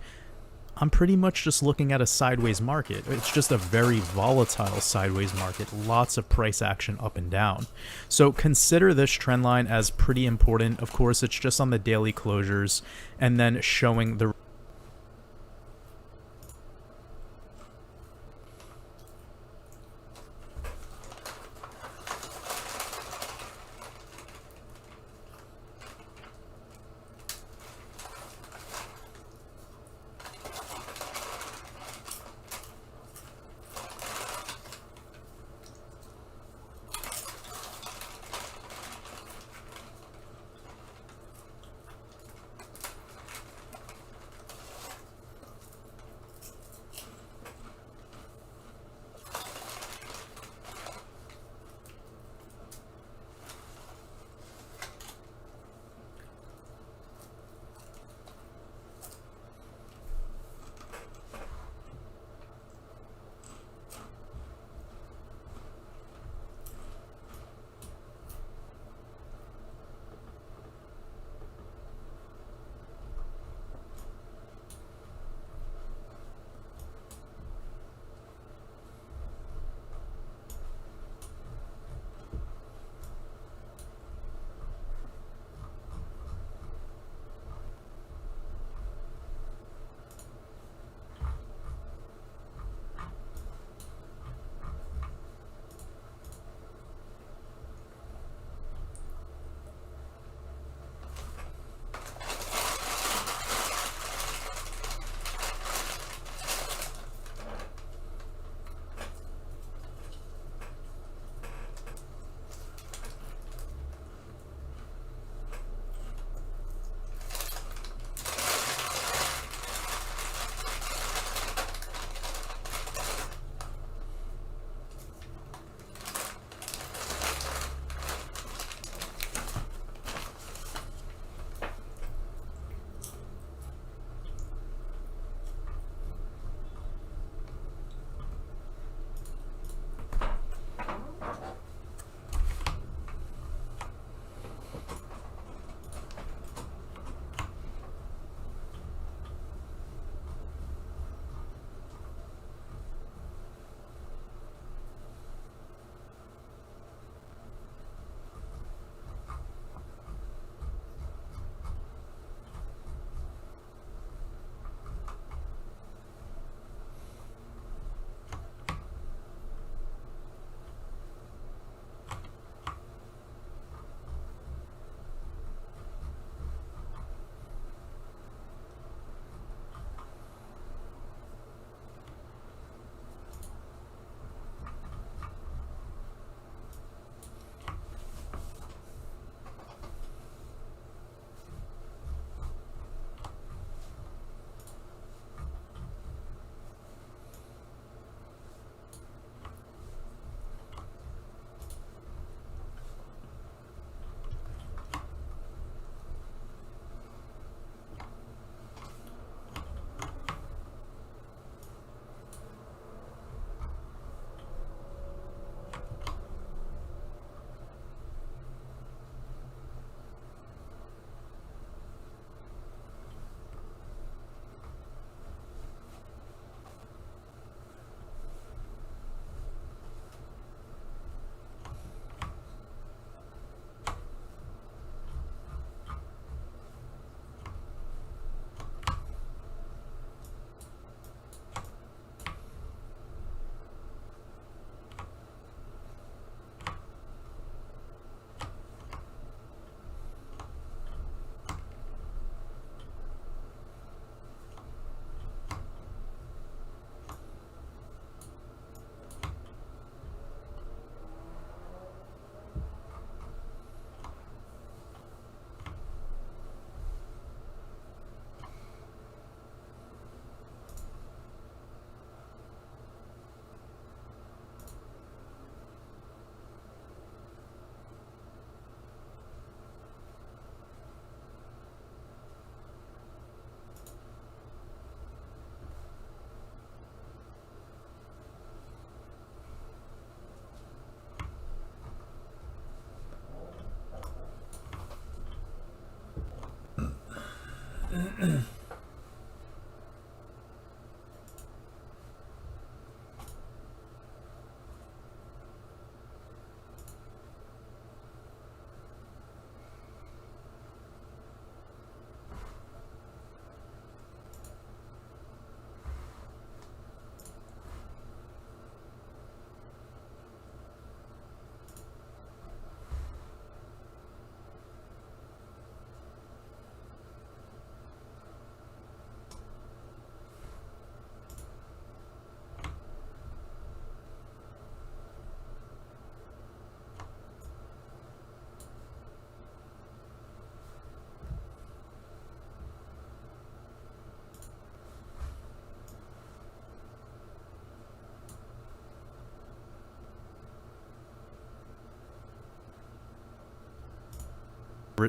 I'm pretty much just looking at a sideways market. It's just a very volatile sideways market, lots of price action up and down. So consider this trend line as pretty important. Of course, it's just on the daily closures and then showing the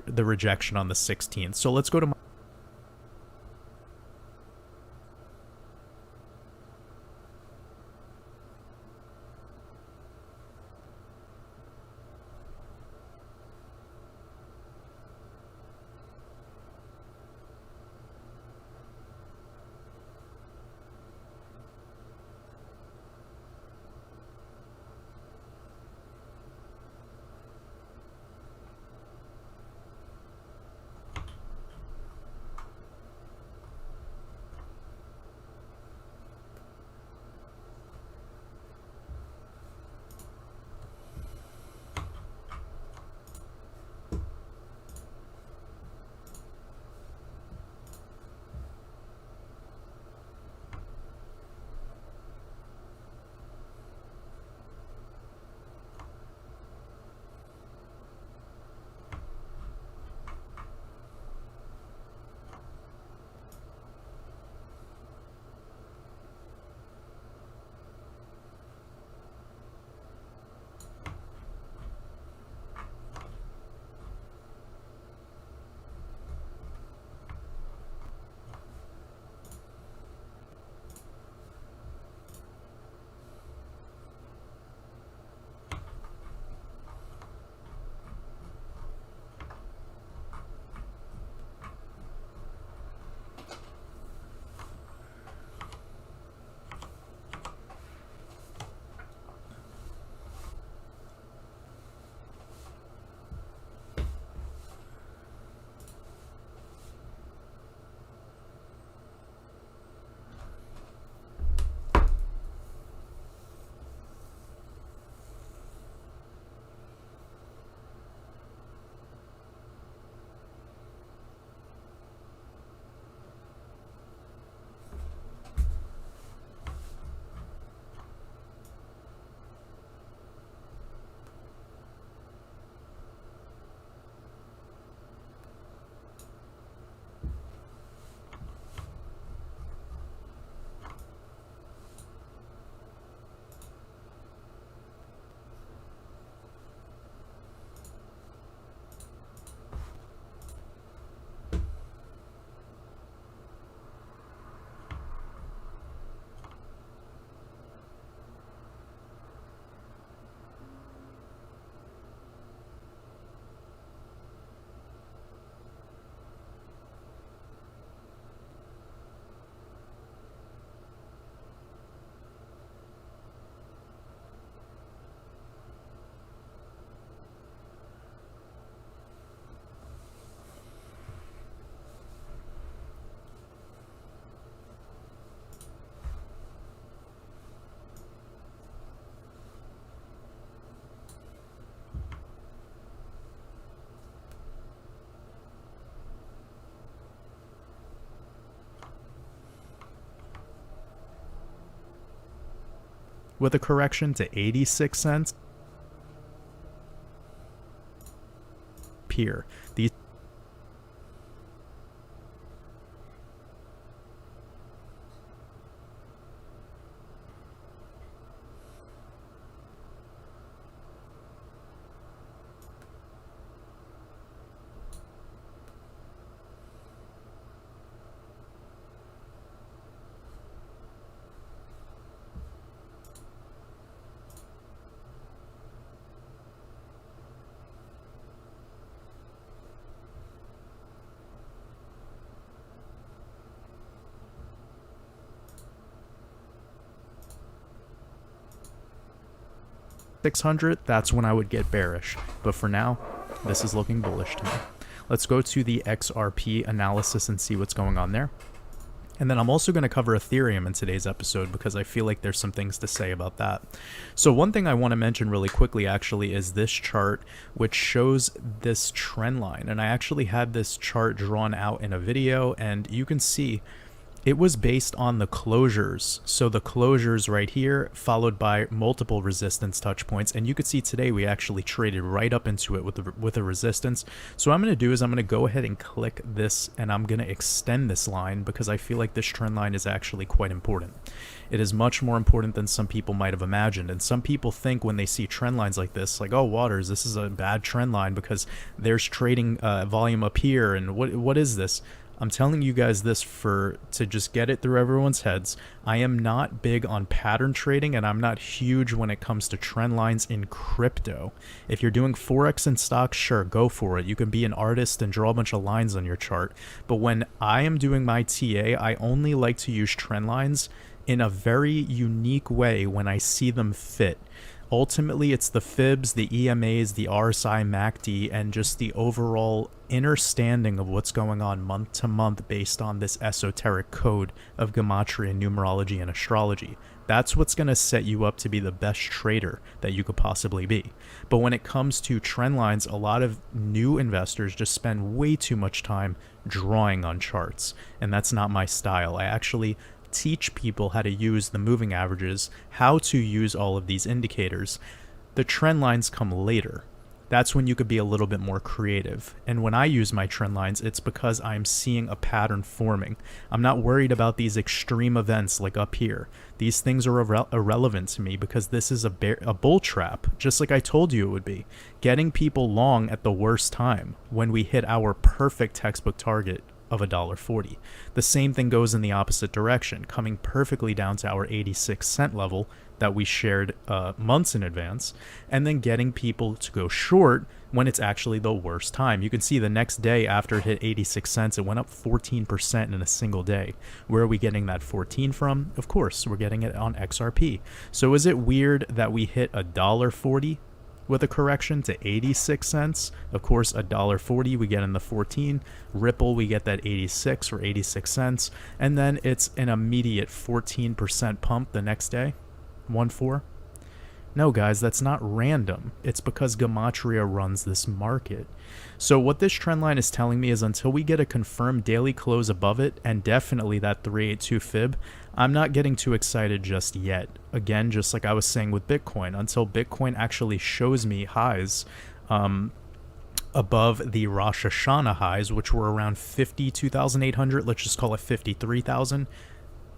The rejection on the 16th. So let's go to my with a correction to 86 cents. Here, these 600, that's when I would get bearish. But for now, this is looking bullish to me. Let's go to the XRP analysis and see what's going on there. And then I'm also going to cover Ethereum in today's episode because I feel like there's some things to say about that. So one thing I want to mention really quickly actually is this chart, which shows this trend line. And I actually had this chart drawn out in a video, and you can see it was based on the closures. So the closures right here, followed by multiple resistance touch points. And you could see today we actually traded right up into it with a resistance. So what I'm going to do is I'm going to go ahead and click this, and I'm going to extend this line because I feel like this trend line is actually quite important. It is much more important than some people might have imagined. And some people think when they see trend lines like this, like, oh, Waters, this is a bad trend line because there's trading volume up here. And what is this? I'm telling you guys this to just get it through everyone's heads. I am not big on pattern trading, and I'm not huge when it comes to trend lines in crypto. If you're doing Forex and stocks, sure, go for it. You can be an artist and draw a bunch of lines on your chart. But when I am doing my TA, I only like to use trend lines in a very unique way when I see them fit. Ultimately, it's the fibs, the EMAs, the RSI, MACD, and just the overall understanding of what's going on month to month based on this esoteric code of gematria, numerology, and astrology. That's what's going to set you up to be the best trader that you could possibly be. But when it comes to trend lines, a lot of new investors just spend way too much time drawing on charts, and that's not my style. I actually teach people how to use the moving averages, how to use all of these indicators. The trend lines come later. That's when you could be a little bit more creative. And when I use my trend lines, it's because I'm seeing a pattern forming. I'm not worried about these extreme events like up here. These things are irrelevant to me because this is a bull trap, just like I told you it would be. Getting people long at the worst time when we hit our perfect textbook target of $1.40. The same thing goes in the opposite direction, coming perfectly down to our 86-cent level that we shared months in advance, and then getting people to go short when it's actually the worst time. You can see the next day after it hit 86 cents, it went up 14% in a single day. Where are we getting that 14 from? Of course, we're getting it on XRP. So is it weird that we hit $1.40 with a correction to 86 cents? Of course, $1.40 we get in the 14. Ripple, we get that 86 or 86 cents. And then it's an immediate 14% pump the next day. 1.4. No, guys, that's not random. It's because gematria runs this market. So what this trend line is telling me is until we get a confirmed daily close above it, and definitely that 382 fib, I'm not getting too excited just yet. Again, just like I was saying with Bitcoin, until Bitcoin actually shows me highs above the Rosh Hashanah highs, which were around 52,800, let's just call it 53,000,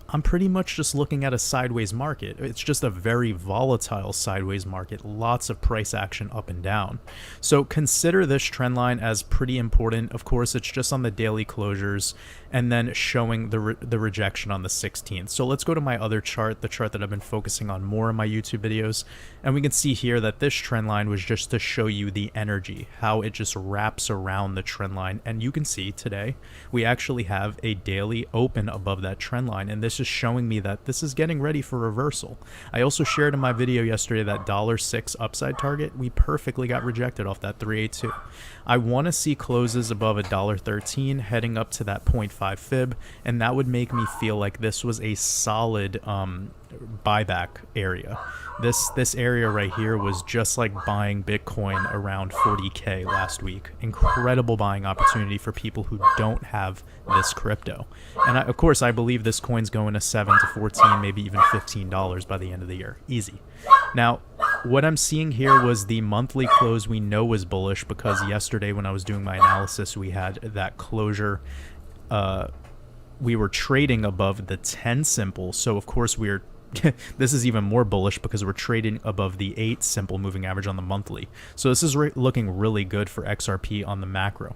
I'm pretty much just looking at a sideways market. It's just a very volatile sideways market, lots of price action up and down. So consider this trend line as pretty important. Of course, it's just on the daily closures and then showing the rejection on the 16th. So let's go to my other chart, the chart that I've been focusing on more in my YouTube videos. And we can see here that this trend line was just to show you the energy, how it just wraps around the trend line. And you can see today, we actually have a daily open above that trend line. And this is showing me that this is getting ready for reversal. I also shared in my video yesterday that $6 upside target. We perfectly got rejected off that 382. I want to see closes above $1.13 heading up to that 0.5 fib, and that would make me feel like this was a solid buyback area. This area right here was just like buying Bitcoin around 40K last week. Incredible buying opportunity for people who don't have this crypto. And of course, I believe this coin's going to 7 to 14, maybe even $15 by the end of the year. Easy. Now, what I'm seeing here was the monthly close we know was bullish because yesterday when I was doing my analysis, we had that closure. We were trading above the 10 simple. So of course we're this is even more bullish because we're trading above the 8 simple moving average on the monthly. So this is looking really good for XRP on the macro.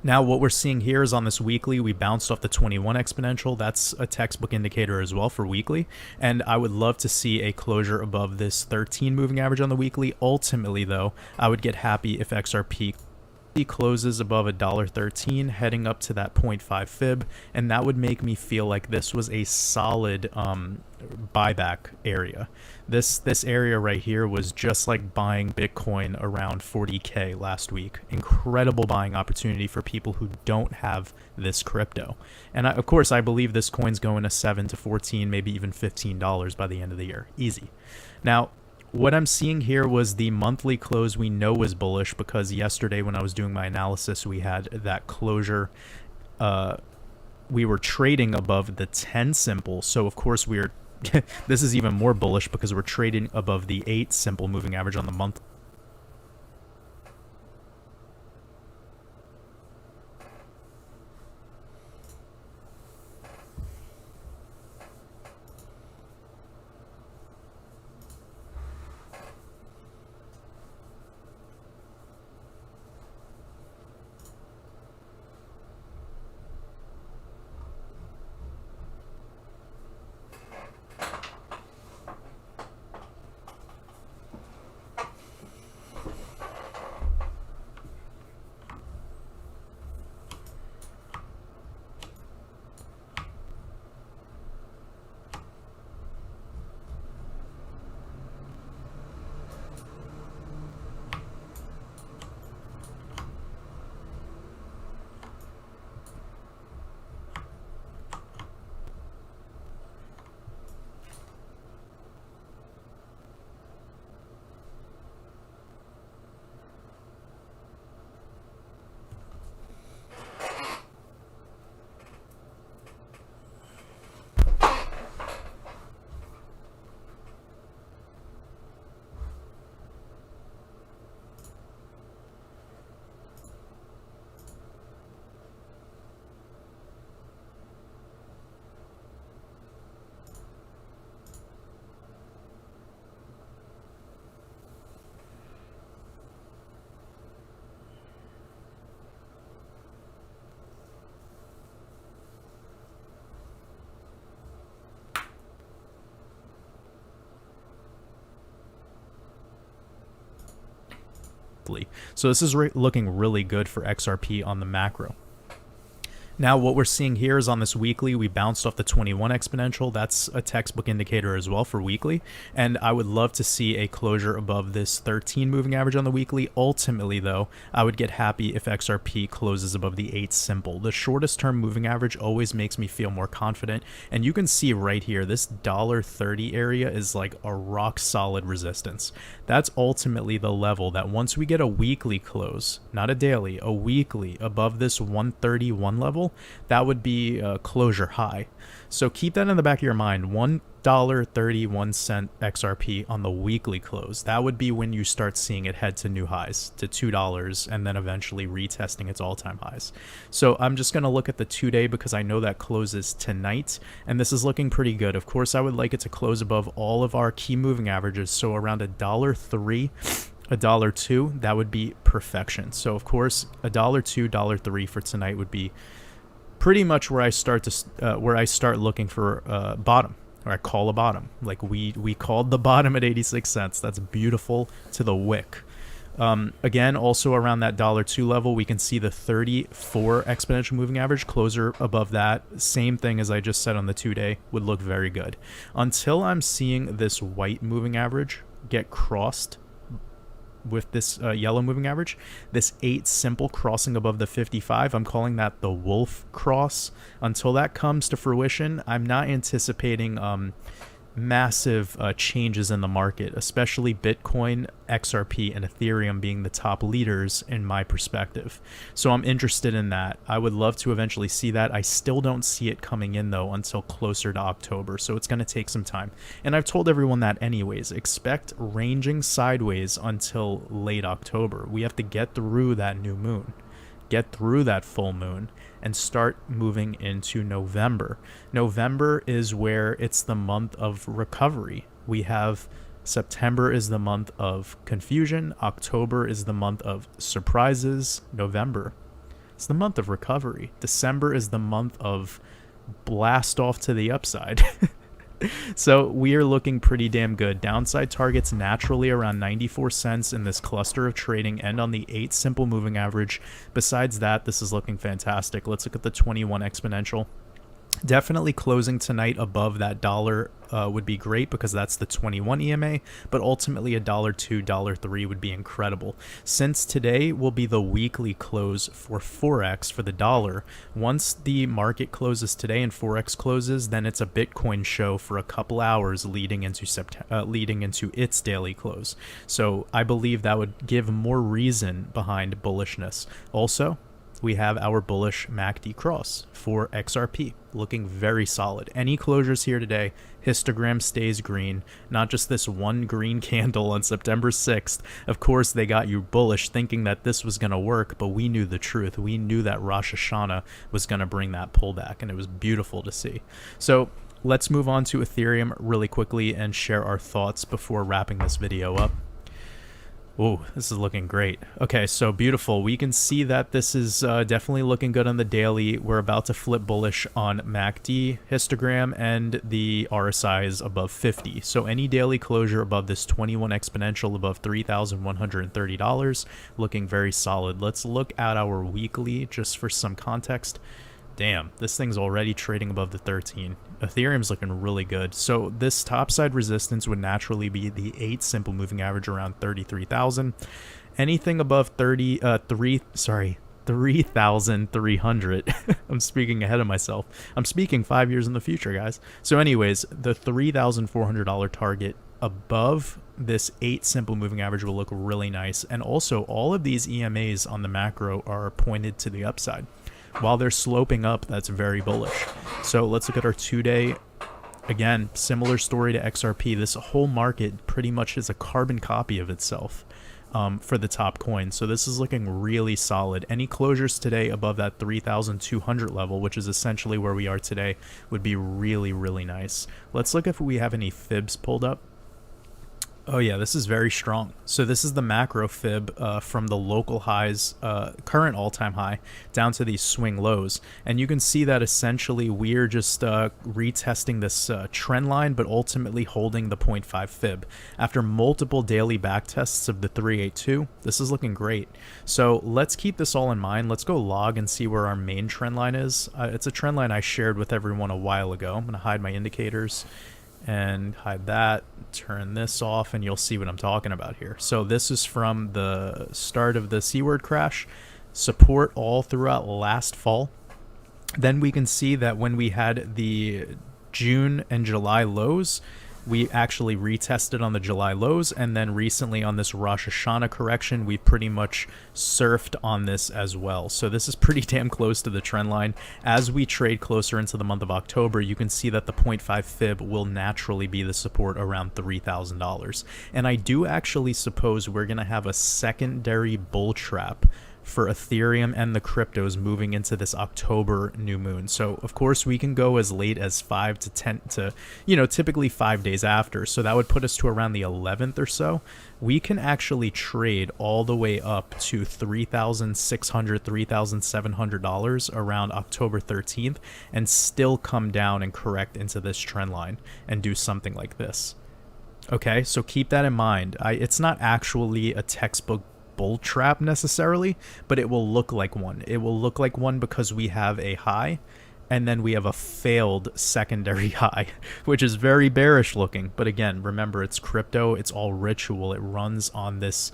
Now what we're seeing here is on this weekly, we bounced off the 21 exponential. That's a textbook indicator as well for weekly. And I would love to see a closure above this 13 moving average on the weekly. Ultimately though, I would get happy if XRP closes above $1.13 heading up to that 0.5 fib, and that would make me feel like this was a solid buyback area. This area right here was just like buying Bitcoin around 40K last week. Incredible buying opportunity for people who don't have this crypto. And of course, I believe this coin's going to 7 to 14, maybe even $15 by the end of the year. Easy. Now, what I'm seeing here was the monthly close we know was bullish, because yesterday when I was doing my analysis, we had that closure. We were trading above the 10 simple. So of course we're this is even more bullish because we're trading above the 8 simple moving average on the month. So this is looking really good for XRP on the macro. Now what we're seeing here is on this weekly, we bounced off the 21 exponential. That's a textbook indicator as well for weekly. And I would love to see a closure above this 13 moving average on the weekly. Ultimately though, I would get happy if XRP closes above the 8 simple. The shortest term moving average always makes me feel more confident. And you can see right here, this $1.30 area is like a rock solid resistance. That's ultimately the level that once we get a weekly close, not a daily, a weekly above this 131 level, that would be a closure high. So keep that in the back of your mind. $1.31 XRP on the weekly close. That would be when you start seeing it head to new highs, to $2, and then eventually retesting its all-time highs. So I'm just going to look at the 2-day because I know that closes tonight, and this is looking pretty good. Of course, I would like it to close above all of our key moving averages, so around $1.03, $1.02, that would be perfection. So of course, $1.02, $1.03 for tonight would be pretty much where I start looking for a bottom, or I call a bottom. Like we called the bottom at 86 cents. That's beautiful to the wick. Again, also around that $1.02 level, we can see the 34 exponential moving average closer above that. Same thing as I just said on the 2-day would look very good. Until I'm seeing this white moving average get crossed with this yellow moving average, this 8 simple crossing above the 55, I'm calling that the wolf cross. Until that comes to fruition, I'm not anticipating massive changes in the market, especially Bitcoin, XRP, and Ethereum being the top leaders in my perspective. So I'm interested in that. I would love to eventually see that. I still don't see it coming in though until closer to October, so it's going to take some time. And I've told everyone that anyways. Expect ranging sideways until late October. We have to get through that new moon, get through that full moon, and start moving into November. November is where it's the month of recovery. We have September is the month of confusion. October is the month of surprises. November, it's the month of recovery. December is the month of blast off to the upside. So we are looking pretty damn good. Downside targets naturally around 94 cents in this cluster of trading and on the 8 simple moving average. Besides that, this is looking fantastic. Let's look at the 21 exponential. Definitely closing tonight above that would be great because that's the 21 EMA, but ultimately $1.02, $3 would be incredible. Since today will be the weekly close for Forex for the dollar, once the market closes today and Forex closes, then it's a Bitcoin show for a couple hours leading into its daily close. So I believe that would give more reason behind bullishness. Also, we have our bullish MACD cross for XRP looking very solid. Any closures here today, histogram stays green, not just this one green candle on September 6th. Of course, they got you bullish thinking that this was going to work, but we knew the truth. We knew that Rosh Hashanah was going to bring that pullback, and it was beautiful to see. So let's move on to Ethereum really quickly and share our thoughts before wrapping this video up. Oh, this is looking great. Okay, so beautiful. We can see that this is definitely looking good on the daily. We're about to flip bullish on MACD, histogram, and the RSI is above 50. So any daily closure above this 21 exponential above $3,130, looking very solid. Let's look at our weekly just for some context. Damn, this thing's already trading above the 13. Ethereum's looking really good. So this topside resistance would naturally be the 8 simple moving average around 33,000. Anything above 3,300. I'm speaking ahead of myself. I'm speaking 5 years in the future, guys. So anyways, the $3,400 target above this 8 simple moving average will look really nice. And also all of these EMAs on the macro are pointed to the upside. While they're sloping up, that's very bullish. So let's look at our 2-day. Again, similar story to XRP. This whole market pretty much is a carbon copy of itself for the top coins. So this is looking really solid. Any closures today above that 3,200 level, which is essentially where we are today, would be really, really nice. Let's look if we have any fibs pulled up. Oh yeah, this is very strong. So this is the macro fib from the local highs, current all-time high, down to these swing lows. And you can see that essentially we're just retesting this trend line, but ultimately holding the 0.5 fib. After multiple daily back tests of the 382, this is looking great. So let's keep this all in mind. Let's go log and see where our main trend line is. It's a trend line I shared with everyone a while ago. I'm going to hide my indicators and hide that, turn this off, and you'll see what I'm talking about here. So this is from the start of the C-word crash, support all throughout last fall. Then we can see that when we had the June and July lows, we actually retested on the July lows, and then recently on this Rosh Hashanah correction, we pretty much surfed on this as well. So this is pretty damn close to the trend line. As we trade closer into the month of October, you can see that the 0.5 fib will naturally be the support around $3,000. And I do actually suppose we're going to have a secondary bull trap for Ethereum and the cryptos moving into this October new moon. So of course we can go as late as 5 to 10 to, typically 5 days after. So that would put us to around the 11th or so. We can actually trade all the way up to $3,600, $3,700 around October 13th and still come down and correct into this trend line and do something like this. Okay, so keep that in mind. It's not actually a textbook bull trap necessarily, but it will look like one. It will look like one because we have a high and then we have a failed secondary high, which is very bearish looking. But again, remember, it's crypto, it's all ritual, it runs on this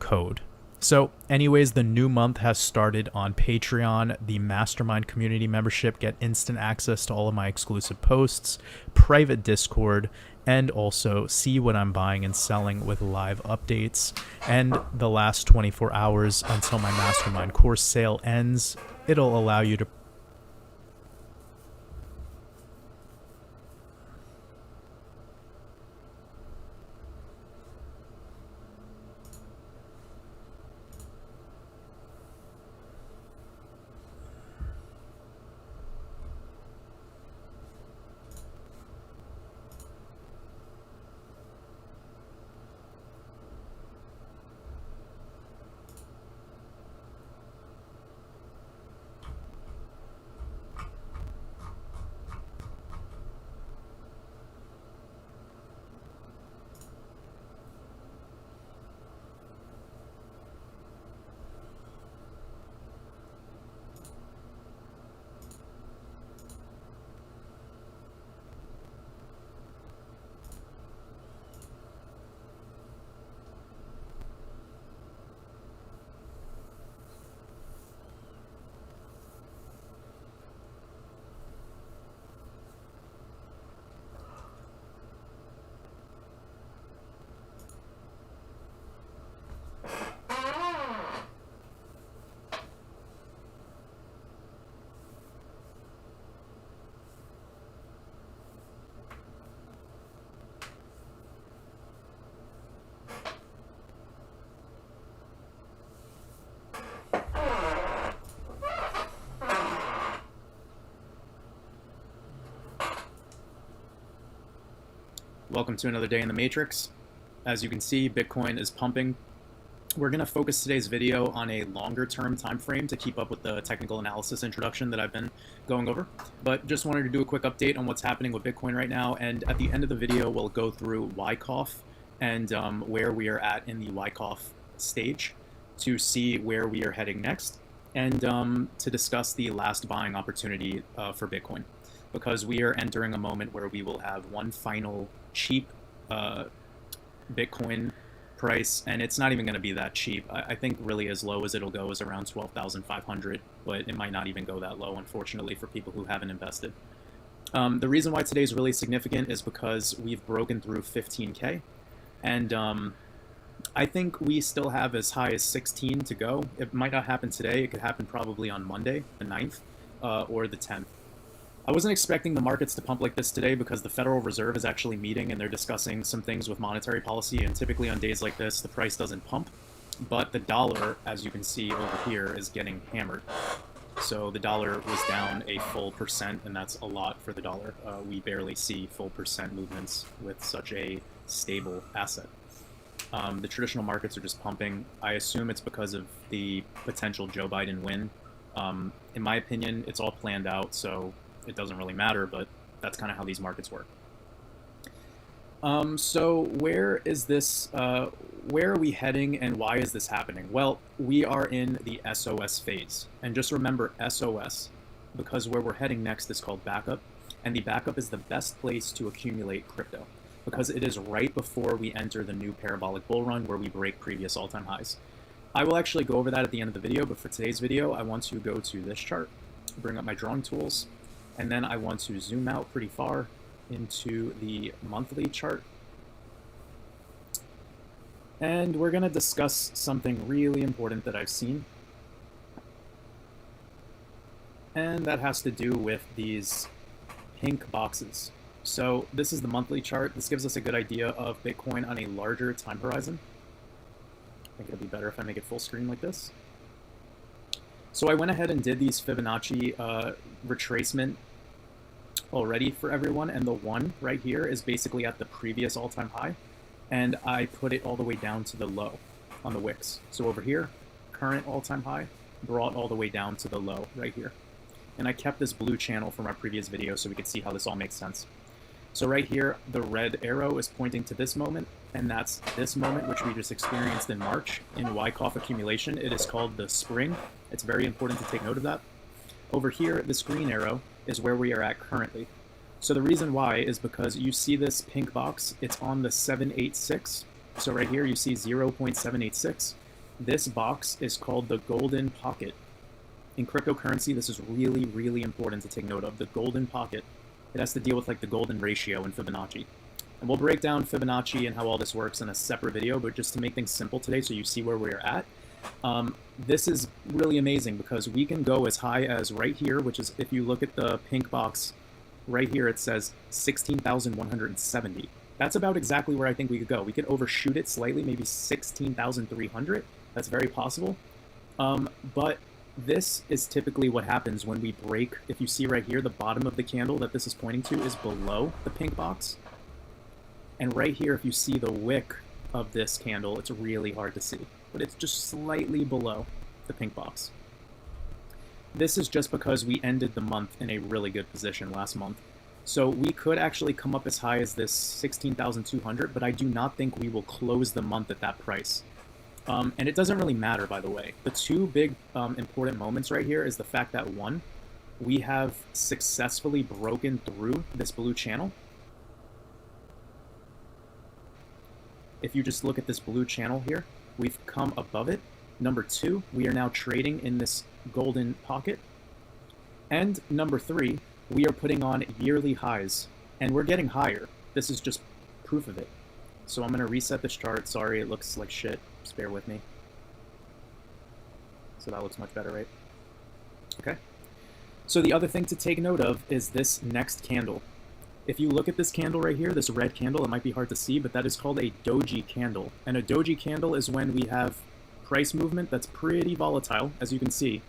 code. So anyways, the new month has started on Patreon. The Mastermind community membership, get instant access to all of my exclusive posts, private Discord, and also see what I'm buying and selling with live updates. And the last 24 hours until my Mastermind course sale ends, it'll allow you to Welcome to another day in the Matrix. As you can see, Bitcoin is pumping. We're going to focus today's video on a longer term time frame to keep up with the technical analysis introduction that I've been going over. But just wanted to do a quick update on what's happening with Bitcoin right now, and at the end of the video we'll go through Wyckoff and where we are at in the Wyckoff stage to see where we are heading next, and to discuss the last buying opportunity for Bitcoin, because we are entering a moment where we will have one final cheap Bitcoin price, and it's not even going to be that cheap. I think really as low as it'll go is around 12,500, but it might not even go that low, unfortunately, for people who haven't invested. The reason why today is really significant is because we've broken through 15K, and I think we still have as high as 16 to go. It might not happen today. It could happen probably on Monday, the 9th, or the 10th. I wasn't expecting the markets to pump like this today because the Federal Reserve is actually meeting and they're discussing some things with monetary policy, and typically on days like this the price doesn't pump, but the dollar, as you can see over here, is getting hammered. So the dollar was down a full %, and that's a lot for the dollar. We barely see full % movements with such a stable asset. The traditional markets are just pumping. I assume it's because of the potential Joe Biden win. In my opinion, it's all planned out, so it doesn't really matter, but that's kind of how these markets work. So where is this, where are we heading and why is this happening? Well, we are in the SOS phase, and just remember SOS, because where we're heading next is called backup, and the backup is the best place to accumulate crypto, because it is right before we enter the new parabolic bull run where we break previous all-time highs. I will actually go over that at the end of the video, but for today's video, I want to go to this chart, bring up my drawing tools, and then I want to zoom out pretty far into the monthly chart. And we're going to discuss something really important that I've seen. And that has to do with these pink boxes. So this is the monthly chart. This gives us a good idea of Bitcoin on a larger time horizon. I think it'll be better if I make it full screen like this. So I went ahead and did these Fibonacci retracement already for everyone, and the one right here is basically at the previous all-time high, and I put it all the way down to the low on the wicks. So over here, current all-time high, brought all the way down to the low right here. And I kept this blue channel from our previous video so we could see how this all makes sense. So right here, the red arrow is pointing to this moment, and that's this moment, which we just experienced in March in Wyckoff accumulation. It is called the spring. It's very important to take note of that. Over here, this green arrow is where we are at currently. So the reason why is because you see this pink box, it's on the 786. So right here, you see 0.786. This box is called the golden pocket. In cryptocurrency, this is really, really important to take note of, the golden pocket. It has to deal with like the golden ratio in Fibonacci. And we'll break down Fibonacci and how all this works in a separate video, but just to make things simple today so you see where we're at, this is really amazing because we can go as high as right here, which is, if you look at the pink box, right here it says 16,170. That's about exactly where I think we could go. We could overshoot it slightly, maybe 16,300. That's very possible. But this is typically what happens when we break. If you see right here, the bottom of the candle that this is pointing to is below the pink box. And right here, if you see the wick of this candle, it's really hard to see, but it's just slightly below the pink box. This is just because we ended the month in a really good position last month. So we could actually come up as high as this 16,200, but I do not think we will close the month at that price. And it doesn't really matter, by the way. The two big important moments right here is the fact that, one, we have successfully broken through this blue channel. If you just look at this blue channel here, we've come above it. Number two, we are now trading in this golden pocket. And number three, we are putting on yearly highs, and we're getting higher. This is just proof of it. So I'm going to reset this chart. Sorry, it looks like shit. Just bear with me. So that looks much better, right? Okay. So the other thing to take note of is this next candle. If you look at this candle right here, this red candle, it might be hard to see, but that is called a doji candle. And a doji candle is when we have price movement that's pretty volatile, as you can see.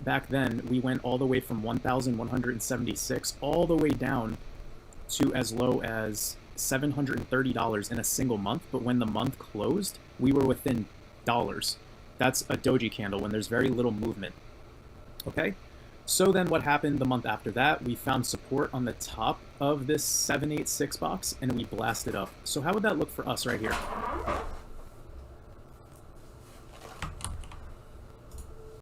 Back then, we went all the way from 1,176 all the way down to as low as $730 in a single month, but when the month closed, we were within dollars. That's a doji candle when there's very little movement. Okay? So then what happened the month after that, we found support on the top of this 786 box and we blasted up. So how would that look for us right here?